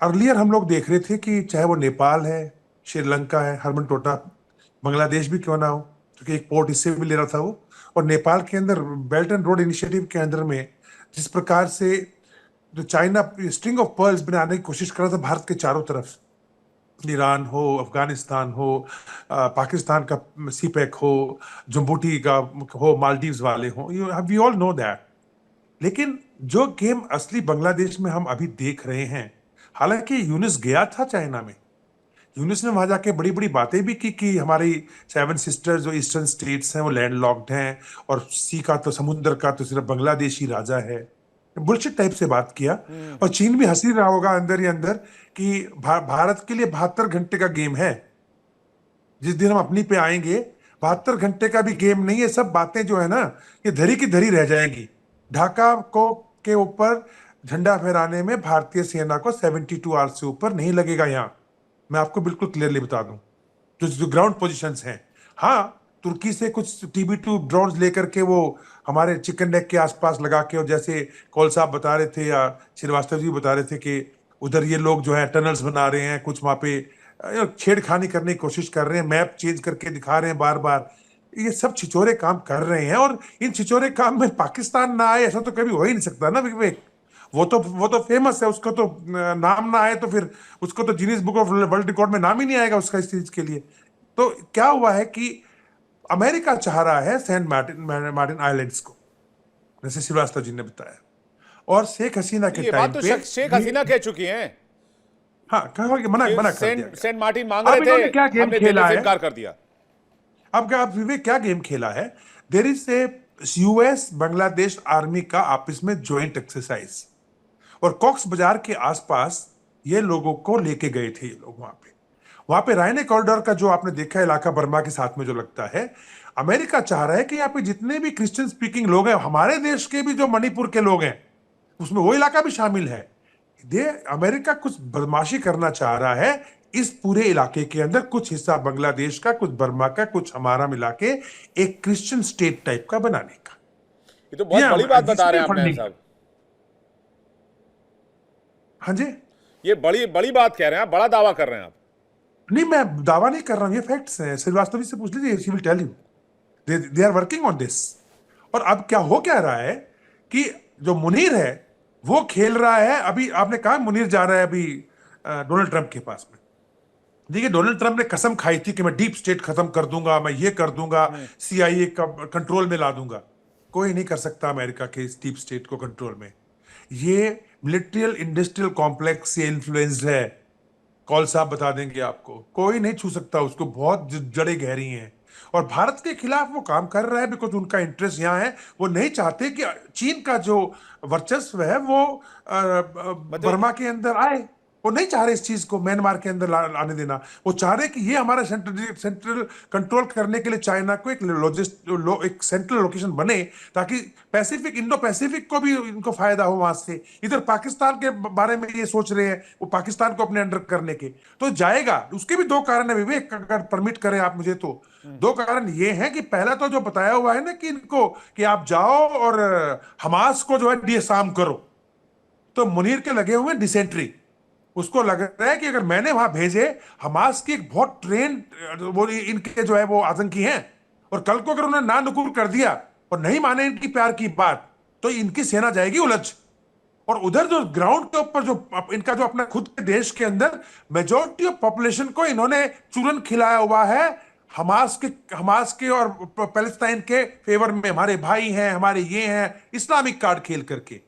D: अर्लियर हम लोग देख रहे थे कि चाहे वो नेपाल है, श्रीलंका है, हरमन टोटा, बांग्लादेश भी क्यों ना हो, क्योंकि एक पोर्ट इससे भी ले रहा था वो, और नेपाल के अंदर बेल्ट एंड रोड इनिशिएटिव के अंदर में जिस प्रकार से जो चाइना स्ट्रिंग ऑफ पर्ल्स बनाने की कोशिश कर रहा था भारत के चारों तरफ, ईरान हो, अफगानिस्तान हो, पाकिस्तान का सीपैक हो, जिबूटी का हो, मालदीव्स वाले हो, वी ऑल नो दैट। लेकिन जो गेम असली बांग्लादेश में हम अभी देख रहे हैं, हालांकि यूनिस गया था चाइना में, यूनिस ने वहां जाके बड़ी बड़ी बातें भी की कि हमारी 7 सिस्टर्स जो ईस्टर्न स्टेट्स हैं वो लैंड लॉक्ड हैं, और सी का तो समुद्र का तो सिर्फ बांग्लादेश ही राजा है। बुलशिट टाइप से बात किया। और चीन भी हंसी रहा होगा अंदर ही अंदर कि भारत के लिए 72 घंटे का गेम है, जिस दिन हम अपनी पे आएंगे 72 घंटे का भी गेम नहीं है। सब बातें जो है ना, ये धरी की धरी रह जाएंगी। ढाका को के ऊपर झंडा फहराने में भारतीय सेना को 72 आवर्स से ऊपर नहीं लगेगा। यहाँ मैं आपको बिल्कुल क्लियरली बता दूं, जो ग्राउंड पोजीशंस हैं। हाँ, तुर्की से कुछ TB2 ड्रोन्स लेकर के वो हमारे चिकन नेक के आसपास लगा के, और जैसे कौल साहब बता रहे थे या श्रीवास्तव जी बता रहे थे कि उधर ये लोग जो है टनल्स बना रहे हैं, कुछ वहां पे छेड़खानी करने की कोशिश कर रहे हैं, मैप चेंज करके दिखा रहे हैं बार बार। ये सब छिचोरे काम कर रहे हैं, और इन छिचोरे काम में पाकिस्तान ना आए ऐसा तो कभी हो ही नहीं सकता ना विवेक। वो तो फेमस है, उसका तो नाम ना आए तो फिर उसको तो Guinness book of world record में नाम ही नहीं आएगा उसका इस चीज के लिए। तो क्या हुआ है कि अमेरिका चाह रहा है सेंट मार्टिन आइलैंड्स को, जैसे श्रीवास्तव जी ने बताया, और शेख हसीना के टाइम पे
A: शेख हसीना कह चुकी हैं।
D: हाँ, कहा कि मना कर दिया।
A: सेंट मार्टिन मांग रहे थे,
D: क्या गेम
A: हमने
D: खेला है,
A: इनकार कर दिया।
D: अब क्या विवेक, क्या गेम खेला है? There is a US Bangladesh army का आपस में ज्वाइंट एक्सरसाइज, और कॉक्स बाजार के आसपास ये लोगों को लेके गए थे ये लोग। वहां पे रायने कॉरिडोर का जो आपने देखा इलाका बर्मा के साथ में जो लगता है, अमेरिका चाह रहा है कि यहाँ पे जितने भी क्रिश्चियन स्पीकिंग लोग हैं, हमारे देश के भी जो मणिपुर के लोग हैं, उसमें वो इलाका भी शामिल है। अमेरिका कुछ बदमाशी करना चाह रहा है इस पूरे इलाके के अंदर, कुछ हिस्सा बांग्लादेश का, कुछ बर्मा का, कुछ हमारा मिला के एक क्रिश्चियन स्टेट टाइप का बनाने का।
A: ये तो बहुत बड़ी बात बता रहे हैं आप नैन साहब।
D: हाँ जी,
A: ये बड़ी बात कह रहे हैं आप, बड़ा दावा कर रहे हैं आप।
D: नहीं, मैं दावा नहीं कर रहा हूँ, ये फैक्ट्स हैं। श्रीवास्तव जी से पूछ लीजिए, she will tell you, they are working on this. और अब क्या रहा है कि जो मुनीर है वो खेल रहा है। अभी आपने कहा मुनीर जा रहा है अभी डोनाल्ड ट्रंप के पास में। देखिए, डोनाल्ड ट्रंप ने कसम खाई थी कि मैं डीप स्टेट खत्म कर दूंगा, मैं ये कर दूंगा, CIA का कंट्रोल में ला दूंगा। कोई नहीं कर सकता अमेरिका के इस डीप स्टेट को कंट्रोल में। ये मिलिट्रियल इंडस्ट्रियल कॉम्प्लेक्स से इन्फ्लुएंस्ड है। कौल साहब बता देंगे आपको, कोई नहीं छू सकता उसको, बहुत जड़ें गहरी हैं। और भारत के खिलाफ वो काम कर रहा है बिकॉज उनका इंटरेस्ट यहाँ है। वो नहीं चाहते कि चीन का जो वर्चस्व है वो बर्मा के अंदर आए। वो नहीं चाह रहे इस चीज को म्यांमार के अंदर आने देना। वो चाह रहे कि ये हमारा सेंट्रल कंट्रोल करने के लिए चाइना को एक सेंट्रल लोकेशन बने, ताकि पैसिफिक, इंडो पैसिफिक को भी इनको फायदा हो वहां से। इधर पाकिस्तान के बारे में ये सोच रहे हैं, वो पाकिस्तान को अपने अंडर करने के। तो जाएगा। उसके भी दो कारण है विवेक, अगर परमिट करें आप मुझे तो। दो कारण ये हैं कि पहला तो जो बताया हुआ है ना कि इनको, कि आप जाओ और हमास को जो है डिसआर्म करो, तो मुनीर के लगे हुए डिसेंट्री। उसको लग रहा है कि अगर मैंने वहां भेजे, हमास की एक बहुत ट्रेन, वो इनके जो है वो आतंकी हैं, और कल को अगर उन्होंने ना नुकुर कर दिया और नहीं माने इनकी प्यार की बात, तो इनकी सेना जाएगी उलझ। और उधर जो ग्राउंड के ऊपर जो इनका जो अपना खुद के देश के अंदर मेजोरिटी ऑफ पॉपुलेशन को इन्होंने चूरन खिलाया हुआ है हमास के और पैलेस्टाइन के फेवर में। हमारे भाई हैं, हमारे ये हैं, इस्लामिक कार्ड खेल करके।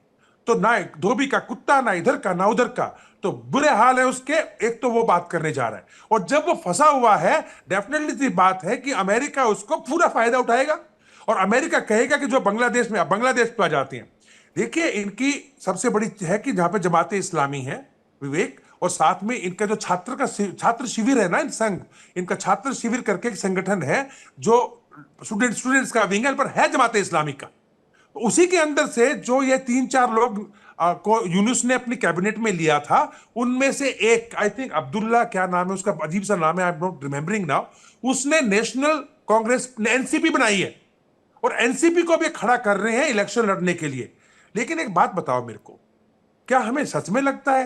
D: तो ना धोबी का कुत्ता, ना इधर का ना उधर का, तो बुरे हाल है उसके। एक तो वो बात करने जा रहा है, और जब वो फंसा हुआ है, डेफिनेटली सी बात है कि अमेरिका उसको पूरा फायदा उठाएगा। और अमेरिका कहेगा कि जो बांग्लादेश में, बांग्लादेश पे आ जाते हैं। देखिए, इनकी सबसे बड़ी है कि जहां पे जमाते इस्लामी है विवेक, और साथ में इनका जो छात्र शिविर है ना, इन संघ, इनका छात्र शिविर करके एक संगठन है जो स्टूडेंट्स का विंग है, पर है जमाते इस्लामी का। उसी के अंदर से जो ये 3-4 लोग को यूनुस ने अपनी कैबिनेट में लिया था, उनमें से एक, आई थिंक अब्दुल्ला, क्या नाम है उसका, अजीब सा नाम है, I am not remembering now, उसने नेशनल कांग्रेस ने एनसीपी बनाई है, और एनसीपी को भी खड़ा कर रहे हैं इलेक्शन लड़ने के लिए। लेकिन एक बात बताओ मेरे को, क्या हमें सच में लगता है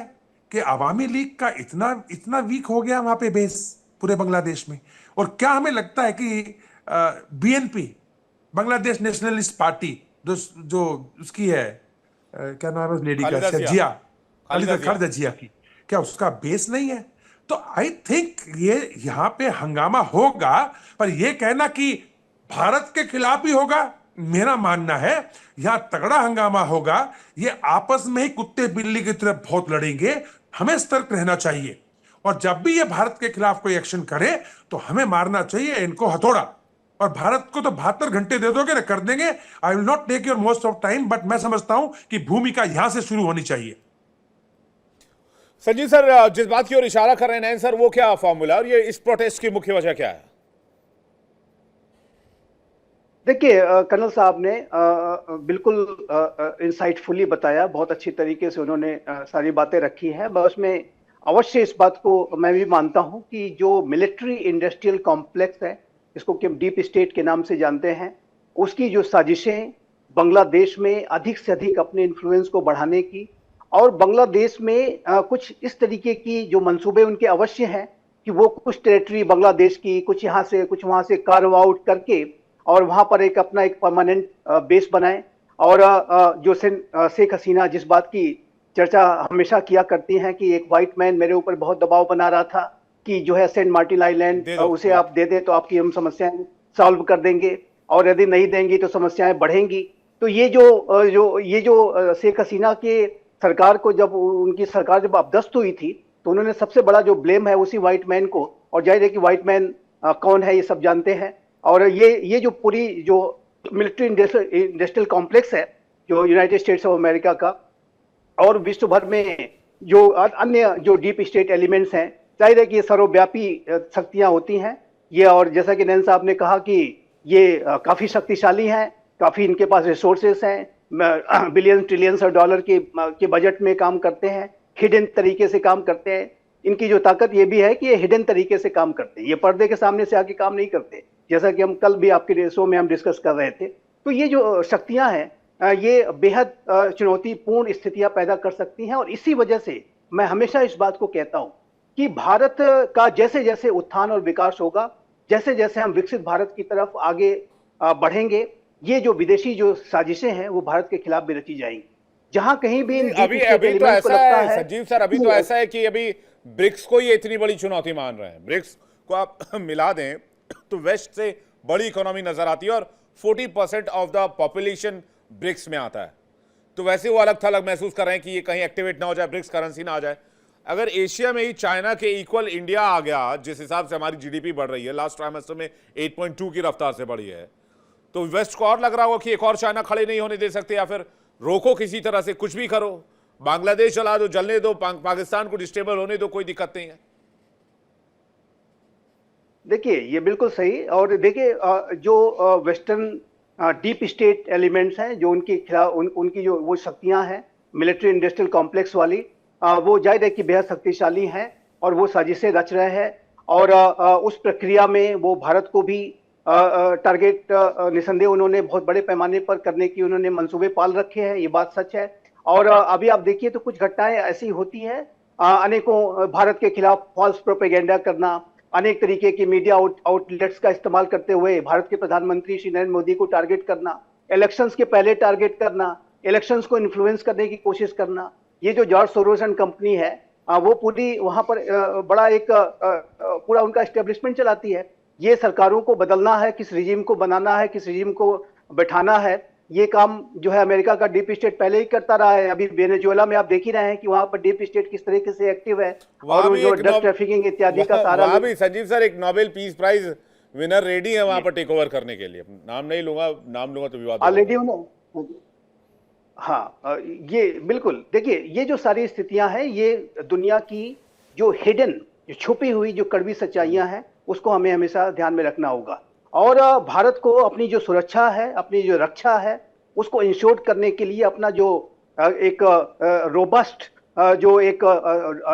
D: कि अवामी लीग का इतना इतना वीक हो गया वहां पे बेस पूरे बांग्लादेश में? और क्या हमें लगता है कि BNP, बांग्लादेश नेशनलिस्ट पार्टी, जो उसकी है, क्या नाम है उस लेडी का,
A: खालिदा जिया।
D: जिया,
A: खालिदा
D: खालिदा जिया की, क्या उसका बेस नहीं है? तो आई थिंक ये यहां पे हंगामा होगा। पर ये कहना कि भारत के खिलाफ ही होगा, मेरा मानना है यहां तगड़ा हंगामा होगा। ये आपस में ही कुत्ते बिल्ली की तरह बहुत लड़ेंगे। हमें सतर्क रहना चाहिए, और जब भी ये भारत के खिलाफ कोई एक्शन करे तो हमें मारना चाहिए इनको हथौड़ा। और भारत को तो 72 घंटे दे दोगे ना, कर देंगे। I will not take your most of time, but मैं समझता हूं कि भूमिका यहां से शुरू होनी चाहिए।
A: संजीव सर, जिस बात की ओर इशारा कर रहे हैं नयन सर, वो क्या फॉर्मूला, और ये इस प्रोटेस्ट की मुख्य वजह क्या है?
B: देखिए, कर्नल साहब ने बिल्कुल इंसाइटफुली बताया, बहुत अच्छी तरीके से उन्होंने सारी बातें रखी है। मैं उसमें अवश्य इस बात को मैं भी मानता हूं कि जो मिलिट्री इंडस्ट्रियल कॉम्प्लेक्स है, इसको कि हम डीप स्टेट के नाम से जानते हैं, उसकी जो साजिशें बांग्लादेश में अधिक से अधिक अपने इन्फ्लुएंस को बढ़ाने की, और बांग्लादेश में कुछ इस तरीके की जो मंसूबे उनके अवश्य हैं कि वो कुछ टेरिटरी बांग्लादेश की, कुछ यहाँ से कुछ वहाँ से कार्व आउट करके, और वहां पर एक अपना एक परमानेंट बेस बनाए। और जो शेख हसीना जिस बात की चर्चा हमेशा किया करती हैं कि एक व्हाइट मैन मेरे ऊपर बहुत दबाव बना रहा था कि जो है सेंट मार्टिन आइलैंड उसे आप दे दें तो आपकी हम समस्याएं सॉल्व कर देंगे, और यदि नहीं देंगी तो समस्याएं बढ़ेंगी। तो ये जो शेख हसीना के सरकार को, जब उनकी सरकार जब अपदस्त हुई थी, तो उन्होंने सबसे बड़ा जो ब्लेम है उसी व्हाइट मैन को, और जाहिर है कि व्हाइट मैन कौन है ये सब जानते हैं। और ये जो पूरी जो मिलिट्री इंडस्ट्रियल कॉम्प्लेक्स है जो यूनाइटेड स्टेट्स ऑफ अमेरिका का, और विश्व भर में जो अन्य जो डीप स्टेट एलिमेंट्स हैं, जाहिर है कि ये सर्वव्यापी शक्तियां होती हैं ये। और जैसा कि नैन साहब ने कहा कि ये काफ़ी शक्तिशाली हैं, काफ़ी इनके पास रिसोर्सेस हैं, बिलियन ट्रिलियंस ऑफ डॉलर के बजट में काम करते हैं, हिडन तरीके से काम करते हैं। इनकी जो ताकत ये भी है कि ये हिडन तरीके से काम करते हैं, ये पर्दे के सामने से आके काम नहीं करते, जैसा कि हम कल भी आपके शो में हम डिस्कस कर रहे थे। तो ये जो शक्तियां हैं ये बेहद चुनौतीपूर्ण स्थितियां पैदा कर सकती हैं, और इसी वजह से मैं हमेशा इस बात को कहता हूं कि भारत का जैसे जैसे उत्थान और विकास होगा, जैसे जैसे हम विकसित भारत की तरफ आगे बढ़ेंगे, ये जो विदेशी जो साजिशें हैं वो भारत के खिलाफ भी रची जाएंगी। जहां कहीं भी इन
A: नहीं,
B: डीप
A: अभी
B: स्टेट
A: अभी तो
B: एलिमेंट्स को
A: ऐसा
B: लगता
A: है
B: है
A: संजीव सर, अभी तो ऐसा है कि अभी ब्रिक्स को ये इतनी बड़ी चुनौती मान रहे हैं। ब्रिक्स को आप मिला दें तो वेस्ट से बड़ी इकोनॉमी नजर आती है और 40% ऑफ द पॉपुलेशन ब्रिक्स में आता है। तो वैसे वो अलग थलग महसूस कर रहे हैं कि ये कहीं एक्टिवेट ना हो जाए, ब्रिक्स करेंसी ना आ जाए। अगर एशिया में ही चाइना के इक्वल इंडिया आ गया, जिस हिसाब से हमारी जीडीपी बढ़ रही है, लास्ट ट्राइमेस्टर में 8.2 की रफ्तार से बढ़ी है, तो वेस्ट को और लग रहा होगा कि एक और चाइना खड़े नहीं होने दे सकते, या फिर रोको किसी तरह से, कुछ भी करो, बांग्लादेश चला दो, जलने दो, पाकिस्तान को डिस्टेबल होने दो, कोई दिक्कत नहीं है।
B: देखिए ये बिल्कुल सही। और देखिए जो वेस्टर्न डीप स्टेट एलिमेंट्स हैं, जो उनके खिलाफ उनकी जो वो शक्तियां हैं मिलिट्री इंडस्ट्रियल कॉम्प्लेक्स वाली, वो जाहिर है कि बेहद शक्तिशाली हैं और वो साजिशें रच रहे हैं। और उस प्रक्रिया में वो भारत को भी टारगेट निसंदेह उन्होंने बहुत बड़े पैमाने पर करने की उन्होंने मंसूबे पाल रखे हैं, ये बात सच है। और अभी आप देखिए तो कुछ घटनाएं ऐसी होती हैं, अनेकों भारत के खिलाफ फॉल्स प्रोपेगेंडा करना, अनेक तरीके की मीडिया आउटलेट्स का इस्तेमाल करते हुए भारत के प्रधानमंत्री श्री नरेंद्र मोदी को टारगेट करना, इलेक्शंस के पहले टारगेट करना, इलेक्शंस को इन्फ्लुएंस करने की कोशिश करना। ये जो जॉर्ज सोरोस एंड कंपनी है, वो पूरी वहां पर बड़ा एक पूरा उनका एस्टेब्लिशमेंट चलाती है। ये सरकारों को बदलना है, किस रिजीम को बनाना है, किस रिजीम को बैठाना है, ये काम जो है अमेरिका का डीप स्टेट पहले ही करता रहा है। अभी वेनेजुएला में आप देख ही रहे हैं कि वहां पर डीप स्टेट किस तरीके से एक्टिव है, और जो ड्रग ट्रैफिकिंग इत्यादि का सारा
A: वहां भी संजीव सर एक Nobel peace prize winner ready है वहां पर टेक ओवर करने के लिए। नाम नहीं लूंगा, नाम लूंगा तो विवाद
B: ऑलरेडी उन्होंने, हाँ ये बिल्कुल। देखिए ये जो सारी स्थितियां हैं, ये दुनिया की जो हिडन, जो छुपी हुई जो कड़वी सच्चाइयां हैं, उसको हमें हमेशा ध्यान में रखना होगा। और भारत को अपनी जो सुरक्षा है, अपनी जो रक्षा है, उसको इंश्योर करने के लिए अपना जो एक रोबस्ट जो एक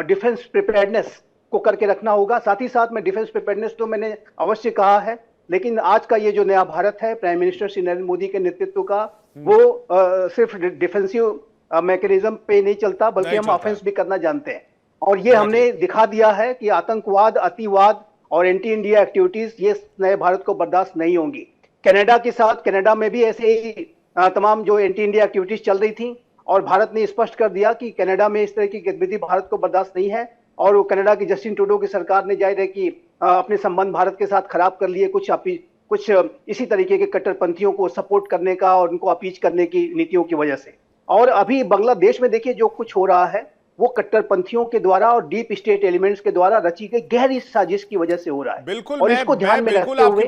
B: डिफेंस प्रिपेयर्डनेस को करके रखना होगा। साथ ही साथ में डिफेंस प्रिपेयर्डनेस तो मैंने अवश्य कहा है, लेकिन आज का ये जो नया भारत है प्राइम मिनिस्टर श्री नरेंद्र मोदी के नेतृत्व का, वो सिर्फ डिफेंसिव मैकेनिज्म पे नहीं चलता, बल्कि हम ऑफेंस भी करना जानते हैं। और ये हमने दिखा दिया है कि आतंकवाद, अतिवाद और एंटी इंडिया एक्टिविटीज ये नए भारत को बर्दाश्त नहीं होंगी। कनाडा के साथ, कनाडा में भी ऐसे ही तमाम जो एंटी इंडिया एक्टिविटीज चल रही थी, और भारत ने स्पष्ट कर दिया कि कनाडा में इस तरह की गतिविधि भारत को बर्दाश्त नहीं है। और वो कनाडा की जस्टिन ट्रूडो की सरकार ने जाहिर है कि अपने संबंध भारत के साथ खराब कर लिए, कुछ इसी तरीके के कट्टरपंथियों को सपोर्ट करने का और उनको अपीच करने की नीतियों की वजह से। और अभी बांग्लादेश में देखिए जो कुछ हो रहा है, वो कट्टरपंथियों के द्वारा और डीप स्टेट एलिमेंट्स के द्वारा रची गई गहरी साजिश की वजह से हो रहा है।
A: बिल्कुल,
B: और इसको ध्यान में रखते हुए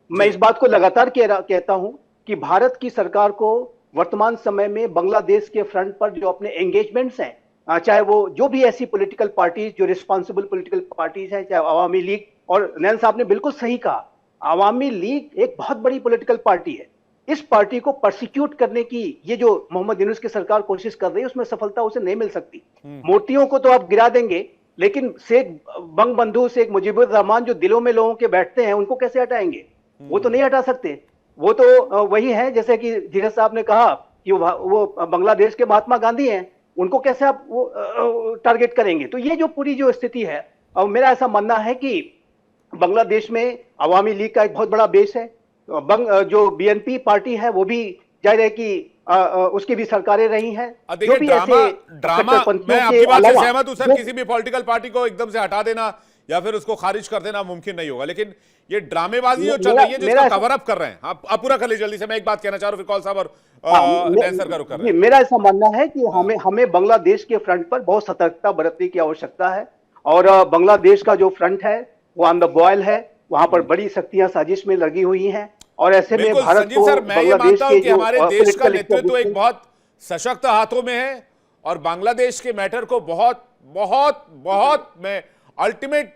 B: मैं इस बात को लगातार कहता हूं कि भारत की सरकार को वर्तमान समय में बांग्लादेश के फ्रंट पर जो अपने एंगेजमेंट्स हैं, चाहे वो जो भी ऐसी पॉलिटिकल पार्टीज जो रिस्पॉन्सिबल पॉलिटिकल पार्टीज हैं, चाहे अवामी लीग, और नैन साहब ने बिल्कुल सही कहा, अवामी लीग एक बहुत बड़ी पॉलिटिकल पार्टी है। इस पार्टी को परसिक्यूट करने की ये जो मोहम्मद यूनुस की सरकार कोशिश कर रही है, उसमें सफलता उसे नहीं मिल सकती। मूर्तियों को तो आप गिरा देंगे, लेकिन शेख बंग बंधु, शेख मुजीबुर रहमान जो दिलों में लोगों के बैठते हैं, उनको कैसे हटाएंगे? वो तो नहीं हटा सकते। वो तो वही है, जैसे कि धीरज साहब ने कहा कि वो बांग्लादेश के महात्मा गांधी हैं, उनको कैसे आप वो टारगेट करेंगे? तो ये जो पूरी जो स्थिति है, और मेरा ऐसा मानना है कि बांग्लादेश में अवामी लीग का एक बहुत बड़ा बेस है। जो बीएनपी पार्टी है, वो भी जाहिर है कि उसकी भी सरकारें रही हैं।
A: देखिए ड्रामा मैं आपकी बात से सहमत हूं सर, किसी भी पॉलिटिकल पार्टी को एकदम से हटा देना या फिर उसको खारिज कर देना मुमकिन नहीं होगा, लेकिन ये ड्रामेबाजी जो चल रही है, जिसको कवर अप कर रहे हैं, आप पूरा कर लीजिए जल्दी से। मैं एक बात कहना चाह रहा हूं, फिर कॉल साहब और आंसर का रुख कर रहे हैं।
B: मेरा ऐसा मानना है कि हमें बांग्लादेश के फ्रंट पर बहुत सतर्कता बरतने की आवश्यकता है। और बांग्लादेश का जो फ्रंट है वो ऑन द बॉयल है, वहां पर बड़ी शक्तियां साजिश में लगी हुई हैं। और ऐसे में भारत को
A: सर, मैं ये मानता हूं कि हमारे देश का नेतृत्व एक बहुत सशक्त हाथों में है, और बांग्लादेश के मैटर को बहुत बहुत बहुत मैं अल्टीमेट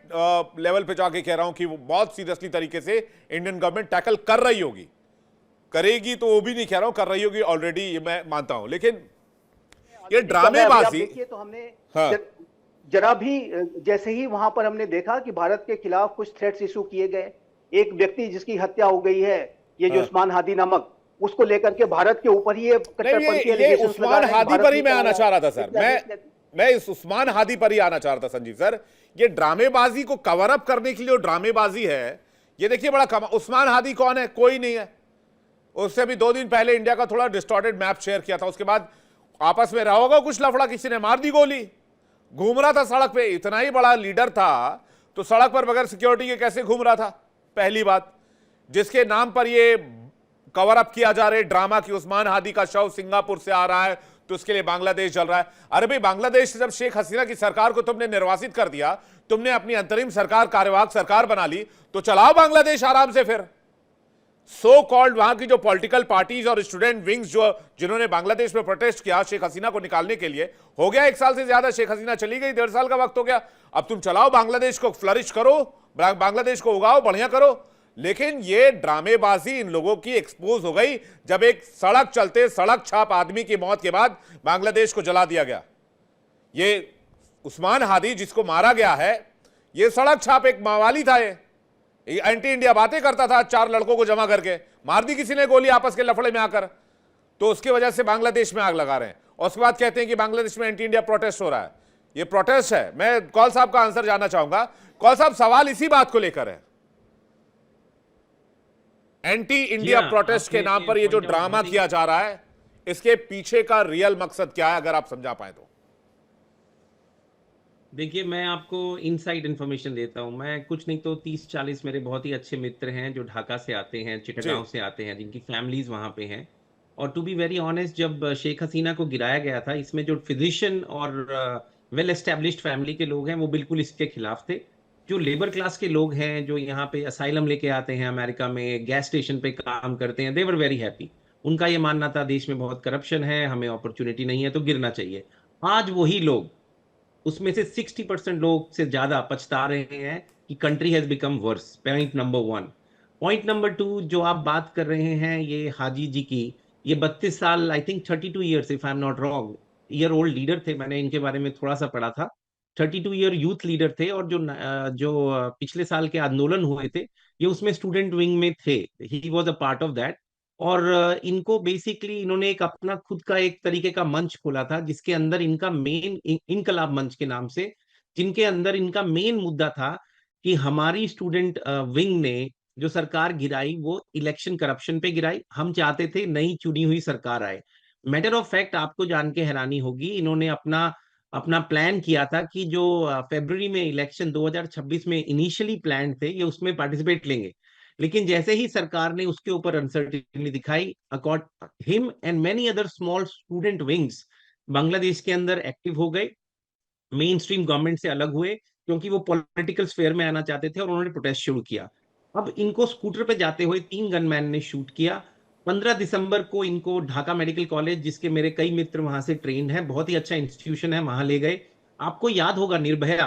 A: लेवल पे जाके कह रहा हूं कि वो बहुत सीरियसली तरीके से इंडियन गवर्नमेंट टैकल कर रही होगी, करेगी तो वो भी नहीं कह रहा हूं, कर रही होगी ऑलरेडी, ये मैं मानता हूं। लेकिन ये ड्रामेबाजी
B: देखिए तो हमने जरा भी जैसे ही वहां पर हमने देखा कि भारत के खिलाफ कुछ थ्रेट्स इशू किए गए, एक व्यक्ति जिसकी हत्या हो गई है, ये जो उस्मान हादी नामक, उसको लेकर के भारत के ऊपर ही
A: ये उस्मान हादी पर ही मैं आना चाह रहा था सर। मैं इस उस्मान हादी पर ही आना चाह रहा था संजीव सर। ये ड्रामेबाजी को कवर अप करने के लिए जो ड्रामेबाजी है, ये देखिए बड़ा उस्मान हादी कौन है? कोई नहीं है। उससे भी 2 दिन पहले इंडिया का थोड़ा डिस्टॉर्टेड मैप शेयर किया था, उसके बाद आपस में रहा होगा कुछ लफड़ा, किसी ने मार दी गोली, घूम रहा था सड़क पे। इतना ही बड़ा लीडर था तो सड़क पर बगैर सिक्योरिटी के कैसे घूम रहा था? पहली बात। जिसके नाम पर ये कवर अप किया जा रहा है ड्रामा की उस्मान हादी का शव सिंगापुर से आ रहा है तो उसके लिए बांग्लादेश जल रहा है। अरे भाई, बांग्लादेश से जब शेख हसीना की सरकार को तुमने निर्वासित कर दिया, तुमने अपनी अंतरिम सरकार कार्यवाहक सरकार बना ली, तो चलाओ बांग्लादेश आराम से। फिर सो कॉल्ड वहां की जो पॉलिटिकल पार्टीज और स्टूडेंट विंग्स जिन्होंने बांग्लादेश में प्रोटेस्ट किया शेख हसीना को निकालने के लिए, हो गया 1 साल से ज्यादा, शेख हसीना चली गई, 1.5 साल का वक्त हो गया। अब तुम चलाओ बांग्लादेश को, फ्लरिश करो, बांग्लादेश को उगाओ, बढ़िया करो। लेकिन ये ड्रामेबाजी इन लोगों की एक्सपोज हो गई जब एक सड़क चलते सड़क छाप आदमी की मौत के बाद बांग्लादेश को जला दिया गया। ये उस्मान हादी जिसको मारा गया है, ये सड़क छाप एक मावाली था, ये एंटी इंडिया बातें करता था, 4 लड़कों को जमा करके मार दी किसी ने गोली आपस के लफड़े में आकर, तो उसकी वजह से बांग्लादेश में आग लगा रहे हैं। और उसके बाद कहते हैं कि बांग्लादेश में एंटी इंडिया प्रोटेस्ट हो रहा है। ये प्रोटेस्ट है। मैं कौल साहब का आंसर जानना चाहूंगा। कौल साहब, सवाल इसी बात को लेकर है, एंटी इंडिया प्रोटेस्ट के नाम पर ये जो ड्रामा किया जा रहा है, इसके पीछे का रियल मकसद क्या है, अगर आप समझा पाए तो?
C: देखिए, मैं आपको इनसाइड इन्फॉर्मेशन देता हूँ। मैं कुछ नहीं तो 30-40 मेरे बहुत ही अच्छे मित्र हैं जो ढाका से आते हैं, चिटगांव से आते हैं, जिनकी फैमिलीज वहां पे हैं। और टू बी वेरी ऑनेस्ट, जब शेख हसीना को गिराया गया था, इसमें जो फिजिशियन और वेल एस्टेब्लिश्ड फैमिली के लोग हैं वो बिल्कुल इसके खिलाफ थे। जो लेबर क्लास के लोग हैं जो यहाँ पे असाइलम लेके आते हैं अमेरिका में, गैस स्टेशन पे काम करते हैं, दे वर वेरी हैप्पी। उनका ये मानना था देश में बहुत करप्शन है, हमें अपॉर्चुनिटी नहीं है तो गिरना चाहिए। आज वही लोग, उसमें से 60% लोग से ज्यादा पछता रहे हैं कि country has become verse. Point number 1। Point number 2, जो आप बात कर रहे हैं ये हाजी जी की, ये 32 साल, I think 32 years if I am not wrong, year old leader थे। मैंने इनके बारे में थोड़ा सा पढ़ा था। 32 ईयर यूथ लीडर थे। और जो पिछले साल के आंदोलन हुए थे, ये उसमें स्टूडेंट विंग में थे। He was a part of that. और इनको बेसिकली इन्होंने एक अपना खुद का एक तरीके का मंच खोला था, जिसके अंदर इनका मेन, इनकलाब मंच के नाम से, जिनके अंदर इनका मेन मुद्दा था कि हमारी स्टूडेंट विंग ने जो सरकार गिराई वो इलेक्शन करप्शन पे गिराई। हम चाहते थे नई चुनी हुई सरकार आए। मैटर ऑफ फैक्ट, आपको जान के हैरानी होगी, इन्होंने अपना अपना प्लान किया था कि जो फरवरी में इलेक्शन 2026 में इनिशियली प्लान थे, ये उसमें पार्टिसिपेट लेंगे। लेकिन जैसे ही सरकार ने उसके ऊपर अनसर्टेनिटी दिखाई, him and many other small student wings Bangladesh के अंदर एक्टिव हो गए, मेन स्ट्रीम गवर्नमेंट से अलग हुए, क्योंकि वो पॉलिटिकल स्फेयर में आना चाहते थे और उन्होंने प्रोटेस्ट शुरू किया। अब इनको स्कूटर पे जाते हुए 3 गनमैन ने शूट किया। 15 दिसंबर को इनको ढाका मेडिकल कॉलेज, जिसके मेरे कई मित्र वहां से ट्रेन है, बहुत ही अच्छा इंस्टीट्यूशन है, वहां ले गए। आपको याद होगा निर्भया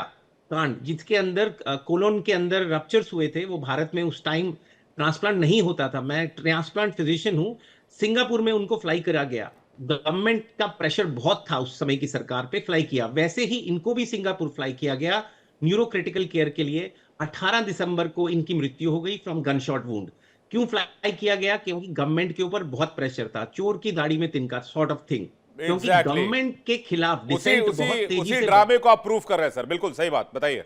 C: कांड, जिसके अंदर कोलोन के अंदर रप्चर्स हुए थे। वो भारत में उस टाइम ट्रांसप्लांट नहीं होता था, मैं ट्रांसप्लांट फिजिशियन हूँ। सिंगापुर में उनको फ्लाई करा गया, गवर्नमेंट का प्रेशर बहुत था उस समय की सरकार पे, फ्लाई किया। वैसे ही इनको भी सिंगापुर फ्लाई किया गया न्यूरो क्रिटिकल केयर के लिए। 18 दिसंबर को इनकी मृत्यु हो गई फ्रॉम गन शॉट वुंड। क्यों फ्लाई किया गया? क्योंकि गवर्नमेंट के ऊपर बहुत प्रेशर था, चोर की दाढ़ी में तिनका सॉर्ट ऑफ थिंग। क्योंकि गवर्नमेंट के खिलाफ डिसेंट बहुत तेजी से,
A: उसी ड्रामे को आप प्रूफ कर रहे हैं सर। बिल्कुल सही बात, बताइए।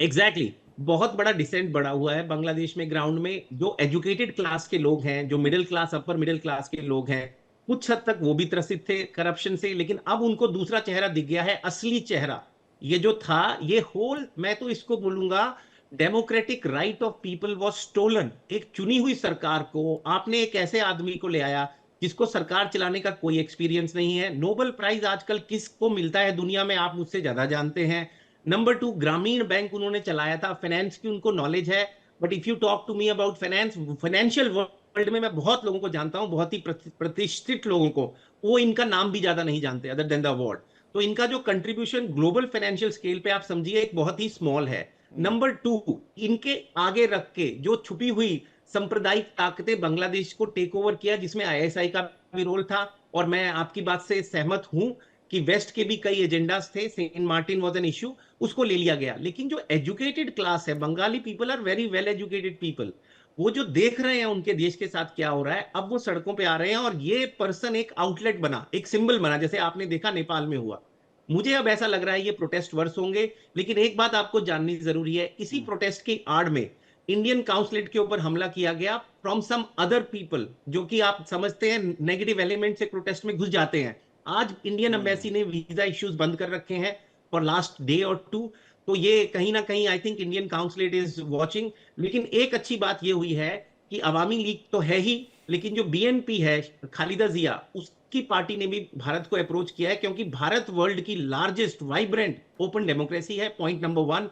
C: एग्जैक्टली बहुत बड़ा डिसेंट बढ़ा हुआ है बांग्लादेश में ग्राउंड में। जो एजुकेटेड क्लास के लोग हैं, जो middle class, upper middle class के लोग हैं, कुछ हद तक वो भी त्रसित थे करप्शन से, लेकिन अब उनको दूसरा चेहरा दिख गया है, असली चेहरा। ये जो था, ये होल, मैं तो इसको बोलूंगा, democratic right of people was stolen. एक चुनी हुई सरकार को आपने एक ऐसे आदमी को ले आया जिसको सरकार चलाने का कोई एक्सपीरियंस नहीं है। नोबेल प्राइज आजकल किसको मिलता है दुनिया में, आप मुझसे ज्यादा जानते हैं। नंबर 2, ग्रामीण बैंक उन्होंने चलाया था, फाइनेंस की उनको नॉलेज है। But if you talk to me about finance, financial world में मैं बहुत लोगों को जानता हूं, बहुत ही प्रतिष्ठित लोगों को, वो इनका नाम भी ज्यादा नहीं जानते अदर देन द अवार्ड। तो इनका जो कंट्रीब्यूशन ग्लोबल फाइनेंशियल स्केल पे आप समझिए एक बहुत ही स्मॉल है। नंबर 2, इनके आगे रख के जो छुपी हुई सांप्रदायिक ताकतें बांग्लादेश को टेक ओवर किया, जिसमें आईएसआई का भी रोल था। और मैं आपकी बात से सहमत हूं कि वेस्ट के भी कई एजेंडास थे, Saint Martin was an issue, उसको ले लिया गया। लेकिन जो एजुकेटेड क्लास है, Bengali people are very well educated people, वो जो देख रहे हैं उनके देश के साथ क्या हो रहा है, अब वो सड़कों पे आ रहे हैं। और ये पर्सन एक आउटलेट बना, एक सिंबल बना, जैसे आपने देखा नेपाल में हुआ। मुझे अब ऐसा लग रहा है ये प्रोटेस्ट वर्स होंगे, लेकिन एक बात आपको जाननी जरूरी है, इसी प्रोटेस्ट की आड़ में इंडियन काउंसलेट के ऊपर हमला किया गया फ्रॉम सम अदर पीपल, जो कि आप समझते हैं नेगेटिव एलिमेंट से प्रोटेस्ट में घुस जाते हैं। आज इंडियन एम्बेसी ने वीजा इश्यूज बंद कर रखे हैं फॉर लास्ट डे और टू, तो ये कहीं ना कहीं I think Indian consulate is watching. लेकिन एक अच्छी बात ये हुई है कि अवामी लीग तो है ही, लेकिन जो बीएनपी है खालिदा जिया, उसकी पार्टी ने भी भारत को अप्रोच किया है, क्योंकि भारत वर्ल्ड की लार्जेस्ट वाइब्रेंट ओपन डेमोक्रेसी है, पॉइंट नंबर 1।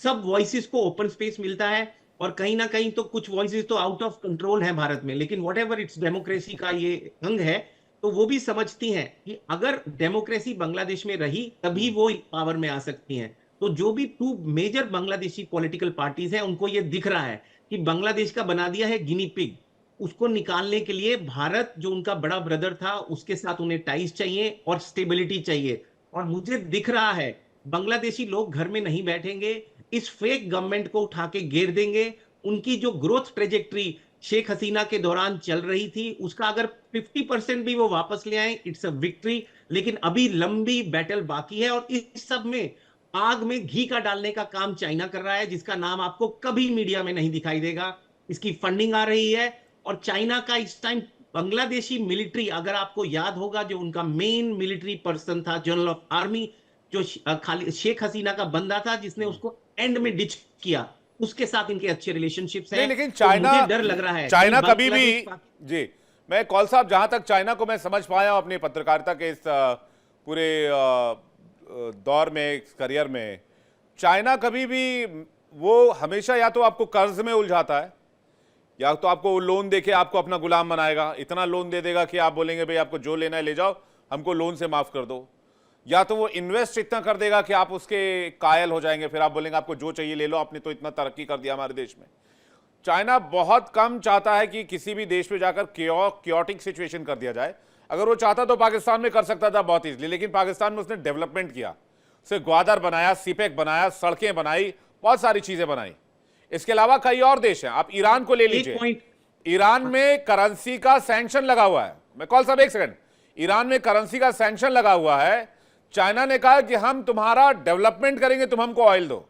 C: सब वॉइसेस को ओपन स्पेस मिलता है, और कहीं ना कहीं तो कुछ वॉइसेस तो आउट ऑफ कंट्रोल है भारत में, लेकिन वॉट एवर इट्स डेमोक्रेसी का ये अंग है, तो वो भी समझती हैं कि अगर डेमोक्रेसी बांग्लादेश में रही तभी वो पावर में आ सकती हैं। तो जो भी 2 मेजर बांग्लादेशी पॉलिटिकल पार्टीज हैं, उनको ये दिख रहा है कि बांग्लादेश का बना दिया है गिनी पिग, उसको निकालने के लिए भारत जो उनका बड़ा ब्रदर था उसके साथ उन्हें टाइज चाहिए और स्टेबिलिटी चाहिए। और मुझे दिख रहा है बांग्लादेशी लोग घर में नहीं बैठेंगे, इस फेक गवर्नमेंट को उठा के घेर देंगे। उनकी जो ग्रोथ ट्रेजेक्टरी शेख हसीना के दौरान चल रही थी, उसका अगर 50% भी वो वापस ले आए, इट्स अ विक्ट्री। लेकिन अभी लंबी बैटल बाकी है, और इस सब में आग में घी का डालने का काम चाइना कर रहा है, जिसका नाम आपको कभी मीडिया में नहीं दिखाई देगा। इसकी फंडिंग आ रही है, और चाइना का इस टाइम बांग्लादेशी मिलिट्री, अगर आपको याद होगा जो उनका मेन मिलिट्री पर्सन था, जनरल ऑफ आर्मी, जो खाली शेख हसीना का बंदा था, जिसने उसको एंड में डिच किया, उसके साथ इनके अच्छे रिलेशनशिप्स हैं।
A: नहीं, लेकिन
C: तो
A: चाइना,
C: मुझे डर लग रहा है
A: चाइना
C: कि
A: कभी भी,
C: बांग्लादेश
A: जी मैं कौल साहब, जहां तक चाइना को मैं समझ पाया हूं अपनी पत्रकारिता के इस पूरे दौर में, इस करियर में, चाइना कभी भी, वो हमेशा या तो आपको कर्ज में उलझाता है, या तो आपको लोन देके आपको अपना गुलाम बनाएगा, इतना लोन दे देगा कि आप बोलेंगे भाई आपको जो लेना है ले जाओ, हमको लोन से माफ कर दो। या तो वो इन्वेस्ट इतना कर देगा कि आप उसके कायल हो जाएंगे, फिर आप बोलेंगे आपको जो चाहिए ले लो, आपने तो इतना तरक्की कर दिया हमारे देश में। चाइना बहुत कम चाहता है कि किसी भी देश में जाकर क्योटिक सिचुएशन कर दिया जाए। अगर वो चाहता तो पाकिस्तान में कर सकता था बहुत इजीली, लेकिन पाकिस्तान में उसने डेवलपमेंट किया, उसे ग्वादर बनाया, सीपेक बनाया, सड़कें बनाई, बहुत सारी चीजें बनाई। इसके अलावा कई और देश हैं, आप ईरान को ले लीजिए, ईरान में करेंसी का सैंक्शन लगा हुआ है। मैं कॉल साहब एक सेकंड, ईरान में करेंसी का सैंक्शन लगा हुआ है। चाइना ने कहा कि हम तुम्हारा डेवलपमेंट करेंगे, तुम हमको ऑयल दो।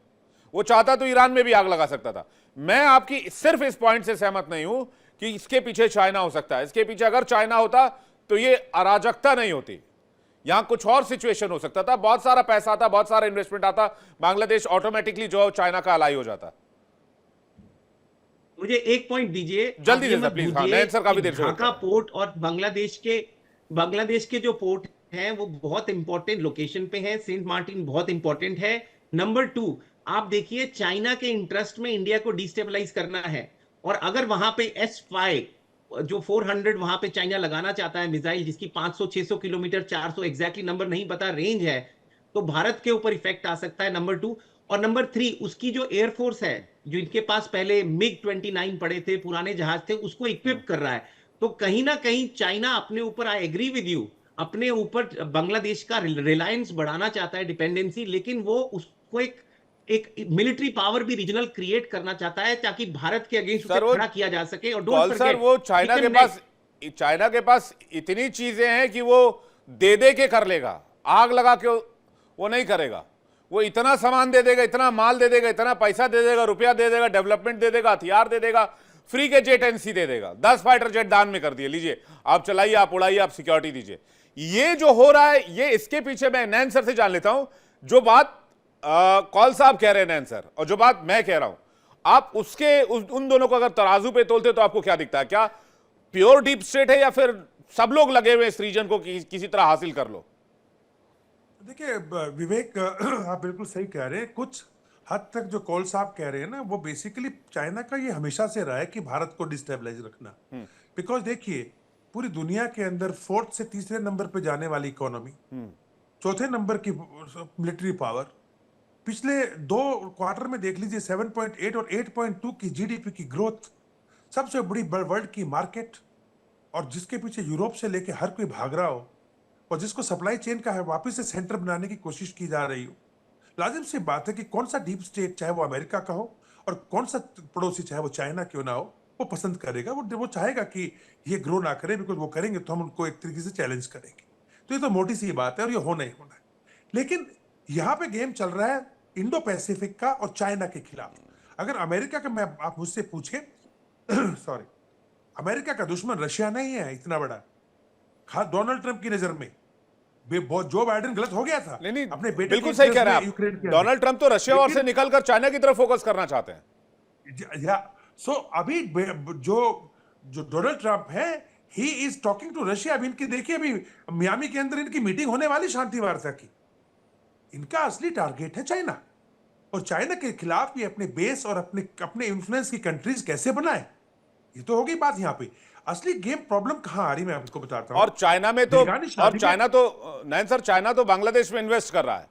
A: वो चाहता तो ईरान में भी आग लगा सकता था। मैं आपकी सिर्फ इस पॉइंट से सहमत नहीं हूं कि इसके पीछे चाइना हो सकता है। इसके पीछे अगर चाइना होता तो ये अराजकता नहीं होती, यहां कुछ और सिचुएशन हो सकता था, बहुत सारा पैसा आता, बहुत सारा इन्वेस्टमेंट आता, बांग्लादेश ऑटोमेटिकली जो चाइना का अलाई हो जाता।
C: मुझे एक पॉइंट दीजिए
A: जल्दी से प्लीज। हाँ, नयन सर काफी देर से
C: ढाका पोर्ट और बांग्लादेश के जो पोर्ट हैं वो बहुत इंपॉर्टेंट लोकेशन पे हैं। सेंट मार्टिन बहुत इंपॉर्टेंट है। नंबर 2, आप देखिए चाइना के इंटरेस्ट में इंडिया को डिस्टेबलाइज करना है, और अगर वहां पे S5 जो 400 वहां पे चाइना लगाना चाहता है मिसाइल, जिसकी 500-600 किलोमीटर, 400 एग्जैक्टली नंबर नहीं पता, रेंज है, तो भारत के ऊपर इफेक्ट आ सकता है। नंबर 2 और नंबर 3, उसकी जो एयरफोर्स है, जो इनके पास पहले MiG-29 पड़े थे, पुराने जहाज थे, उसको इक्विप कर रहा है। तो कहीं ना कहीं चाइना अपने ऊपर, आई एग्री विद यू, अपने ऊपर बांग्लादेश का रिलायंस बढ़ाना चाहता है, डिपेंडेंसी, लेकिन वो उसको एक मिलिट्री पावर भी रीजनल क्रिएट करना चाहता है, ताकि भारत के अगेंस्ट उसे खड़ा किया जा सके। और डोंट
A: सर, वो चाइना के पास इतनी चीजें हैं कि वो दे के कर लेगा, आग लगा के वो नहीं करेगा। वो इतना सामान दे देगा, इतना माल दे देगा, इतना पैसा दे देगा, रुपया दे देगा, डेवलपमेंट दे देगा, हथियार दे देगा, फ्री के जेट एनसी दे देगा, 10 फाइटर जेट दान में कर दिए, लीजिए आप चलाइए, आप उड़ाइए, आप सिक्योरिटी दीजिए। ये जो हो रहा है, ये इसके पीछे मैं नैन सर से जान लेता हूं। जो बात कौल साहब कह रहे हैं नैन सर, और जो बात मैं कह रहा हूं, आप उन दोनों को अगर तराजू पे तोलते तो आपको क्या दिखता है? क्या प्योर डीप स्टेट है, या फिर सब लोग लगे हुए इस रीजन को किसी तरह हासिल कर लो?
D: देखिए विवेक, आप बिल्कुल सही कह रहे हैं। कुछ हद तक जो कौल साहब कह रहे हैं ना, वो बेसिकली चाइना का ये हमेशा से रहा है कि भारत को डिस्टेबलाइज रखना। बिकॉज देखिए, पूरी दुनिया के अंदर 4th से 3रे नंबर पे जाने वाली इकोनॉमी, 4थे नंबर की मिलिट्री पावर, पिछले 2 क्वार्टर में देख लीजिए 7.8 और 8.2 की जीडीपी की ग्रोथ, सबसे बड़ी वर्ल्ड की मार्केट, और जिसके पीछे यूरोप से लेके हर कोई भाग रहा हो, और जिसको सप्लाई चेन का है वापस से सेंटर बनाने की कोशिश की जा रही हो। लाजिम सी बात है कि कौन सा डीप स्टेट, चाहे वो अमेरिका का हो, और कौन सा पड़ोसी, चाहे वो चाइना क्यों ना हो, वो पसंद करेगा, वो चाहेगा कि ये ग्रो ना करे, बिकॉज वो करेंगे तो हम उनको एक तरीके से चैलेंज करेंगे। तो ये तो मोटी सी बात है, और ये होना ही होना है। लेकिन यहां पे गेम चल रहा है इंडो पैसिफिक का और चाइना के खिलाफ। अगर अमेरिका का, मैं आप मुझसे पूछे सॉरी, अमेरिका का दुश्मन रशिया नहीं है इतना बड़ा। खास डोनाल्ड ट्रंप की नजर में बहुत जो बाइडेन गलत हो गया था।
A: नहीं
D: अपने बेटे
A: बिल्कुल सही कह रहे हैं
D: यूक्रेन
A: आप। डोनाल्ड ट्रंप तो रशिया और से निकलकर चाइना की तरफ फोकस करना चाहते हैं।
D: सो अभी जो जो डोनाल्ड ट्रंप है, he is talking to Russia. अभी इनकी देखिए, अभी मियामी के अंदर इनकी मीटिंग होने वाली शांति वार्ता की। इनका असली टारगेट है चाइना, और चाइना के खिलाफ ये अपने बेस और अपने इन्फ्लुएंस की कंट्रीज कैसे बनाए, ये तो होगी बात। यहाँ पे असली गेम प्रॉब्लम कहां आ रही, मैं आपको बताता हूं।
A: और चाइना तो नैन सर, चाइना तो बांग्लादेश में इन्वेस्ट कर रहा है,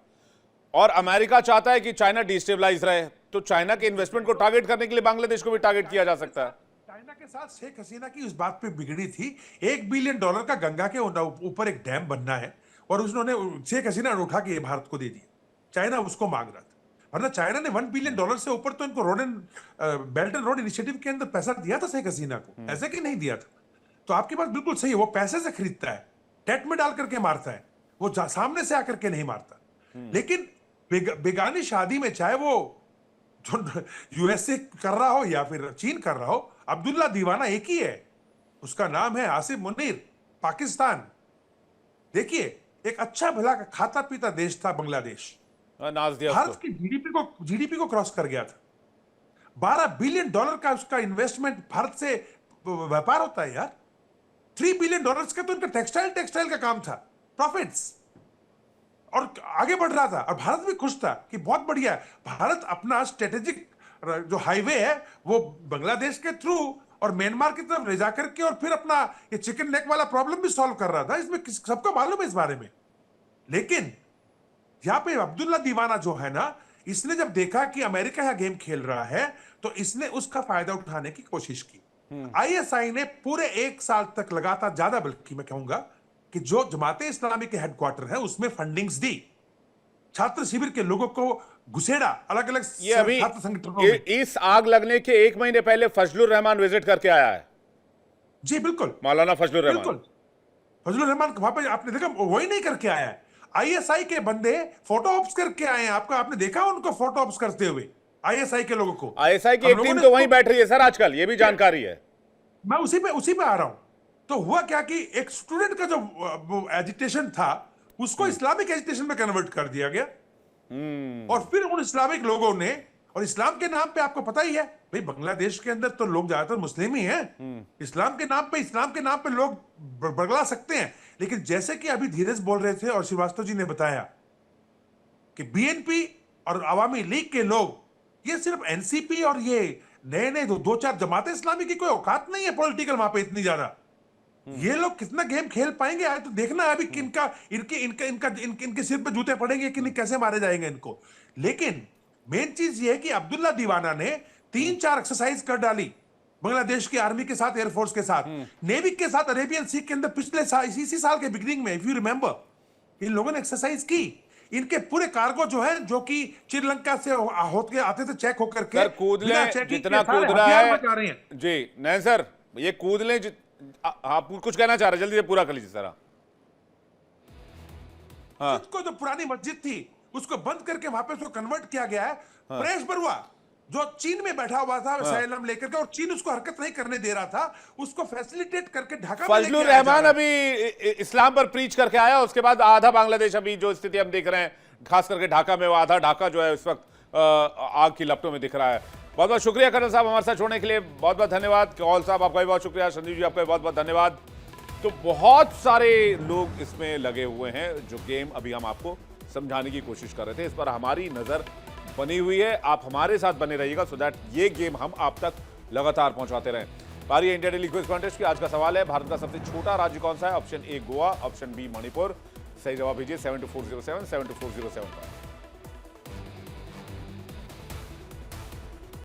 A: और अमेरिका चाहता है कि चाइना डिस्टेबलाइज रहे, तो चाइना के इन्वेस्टमेंट को टारगेट करने के लिए बांग्लादेश को भी टारगेट किया जा सकता है।
D: चाइना के साथ शेख हसीना की उस बात पे बिगड़ी थी, $1 बिलियन का गंगा के ऊपर एक डैम बनना है, और उन्होंने शेख हसीना ने उठा के भारत को दे दिया। चाइना उसको मांग रहा था, वरना चाइना ने $1 बिलियन से ऊपर तो इनको बेल्ट एंड रोड इनिशिएटिव के अंदर पैसा दिया था शेख हसीना को, ऐसे कि नहीं दिया था। तो आपकी बात बिल्कुल सही है, वो पैसे से खरीदता है, टेट में डाल करके मारता है, वो सामने से आकर के नहीं मारता। लेकिन बेगानी शादी में, चाहे वो जो यूएसए कर रहा हो या फिर चीन कर रहा हो, अब्दुल्ला दीवाना एक ही है, उसका नाम है आसिफ मुनीर, पाकिस्तान। देखिए, एक अच्छा भला खाता पीता देश था बांग्लादेश, भारत की जीडीपी को क्रॉस कर गया था। $12 बिलियन का उसका इन्वेस्टमेंट भारत से व्यापार होता है यार। $3 बिलियन का तो उनका टेक्सटाइल का काम था, प्रॉफिट्स, और आगे बढ़ रहा था, और भारत भी खुश था कि बहुत बढ़िया है। भारत अपना स्ट्रेटेजिक जो हाईवे है वो बांग्लादेश के थ्रू और म्यांमार की तरफ ले जाकर के, और फिर अपना ये चिकन नेक वाला प्रॉब्लम भी सॉल्व कर रहा था। इसमें सबको मालूम है इस बारे में। लेकिन यहां पे अब्दुल्ला दीवाना जो है ना, इसने जब देखा कि अमेरिका यहां गेम खेल रहा है, तो इसने उसका फायदा उठाने की कोशिश की। आईएसआई ने पूरे 1 साल तक लगातार, ज्यादा बल्कि मैं कहूंगा कि जो जमाते इस्लामी के हेडक्वार्टर है उसमें फंडिंग्स दी, छात्र शिविर के लोगों को घुसेड़ा अलग अलग छात्र संगठनों में।
A: इस आग लगने के 1 महीने पहले फजलुर रहमान विजिट करके आया है।
D: जी बिल्कुल,
A: मौलाना फजलुर रहमान,
D: बिल्कुल फजलुर रहमान वहां पे आपने देखा, वही नहीं करके आया है। आईएसआई के बंदे फोटो ऑप्स करके आए हैं, आपने देखा उनको फोटो ऑप्स करते हुए आईएसआई के लोगों को।
A: आईएसआई की एक टीम तो वहीं बैठ रही है सर आजकल, ये भी जानकारी है।
D: मैं उसी पे आ रहा हूं। तो हुआ क्या कि एक स्टूडेंट का जो एजिटेशन था, उसको इस्लामिक एजिटेशन में कन्वर्ट कर दिया गया, और फिर उन इस्लामिक लोगों ने, और इस्लाम के नाम पे आपको पता ही है भाई, बांग्लादेश के अंदर तो लोग ज्यादातर मुस्लिम ही हैं। इस्लाम के नाम पे लोग बगला सकते हैं। लेकिन जैसे कि अभी धीरज बोल रहे थे और श्रीवास्तव जी ने बताया कि बीएनपी और अवामी लीग के लोग, ये सिर्फ एनसीपी और ये नए 2-4 जमाते इस्लामी की कोई औकात नहीं है पॉलिटिकल वहां पे इतनी ज्यादा। ये लोग कितना गेम खेल पाएंगे आज तो देखना है अभी, इनके सिर पे जूते पड़ेंगे कि नहीं, कैसे मारे जाएंगे इनको। लेकिन मेन चीज ये है कि अब्दुल्ला दीवाना ने 3-4 एक्सरसाइज कर डाली बांग्लादेश की आर्मी के साथ, एयरफोर्स के साथ, नेवी के साथ, अरेबियन सी के अंदर पिछले साल, इसी साल के बिगिनिंग में, इफ यू रिमेंबर, इन लोगों ने एक्सरसाइज की। इनके पूरे कार्गो जो है, जो कि श्रीलंका से होते आते थे चेक होकर के,
A: जितना कूद रहा है जी। नहीं सर, ये कूद लें, आप कुछ कहना चाह रहे, जल्दी से पूरा कर लीजिए सर।
D: हाँ, जो पुरानी मस्जिद थी उसको बंद करके वहां पे उसको कन्वर्ट किया गया है। परेश बरुआ जो चीन में बैठा हुआ था असलम लेकर के, और चीन उसको हरकत नहीं करने दे रहा था, उसको फैसिलिटेट करके ढाका में
A: फजलुर रहमान अभी इस्लाम पर प्रीच करके आया, उसके बाद आधा बांग्लादेश, अभी जो स्थिति हम देख रहे हैं खास करके ढाका में, वो आधा ढाका जो है इस वक्त आग की लपटों में दिख रहा है। बहुत बहुत शुक्रिया कर्नल साहब हमारे साथ छोड़ने के लिए, बहुत बहुत धन्यवाद। कौल साहब आपका भी बहुत शुक्रिया, संजीव जी आपका भी बहुत बहुत धन्यवाद। तो बहुत सारे लोग इसमें लगे हुए हैं, जो गेम अभी हम आपको समझाने की कोशिश कर रहे थे, इस पर हमारी नजर बनी हुई है। आप हमारे साथ बने रहिएगा सो दैट ये गेम हम आप तक लगातार पहुंचाते रहें। पारी इंडिया डेली क्विज कॉन्टेस्ट की आज का सवाल है, भारत का सबसे छोटा राज्य कौन सा है? Option A Goa, option B Manipur. सही जवाब भेजिए 72407 72407 पर।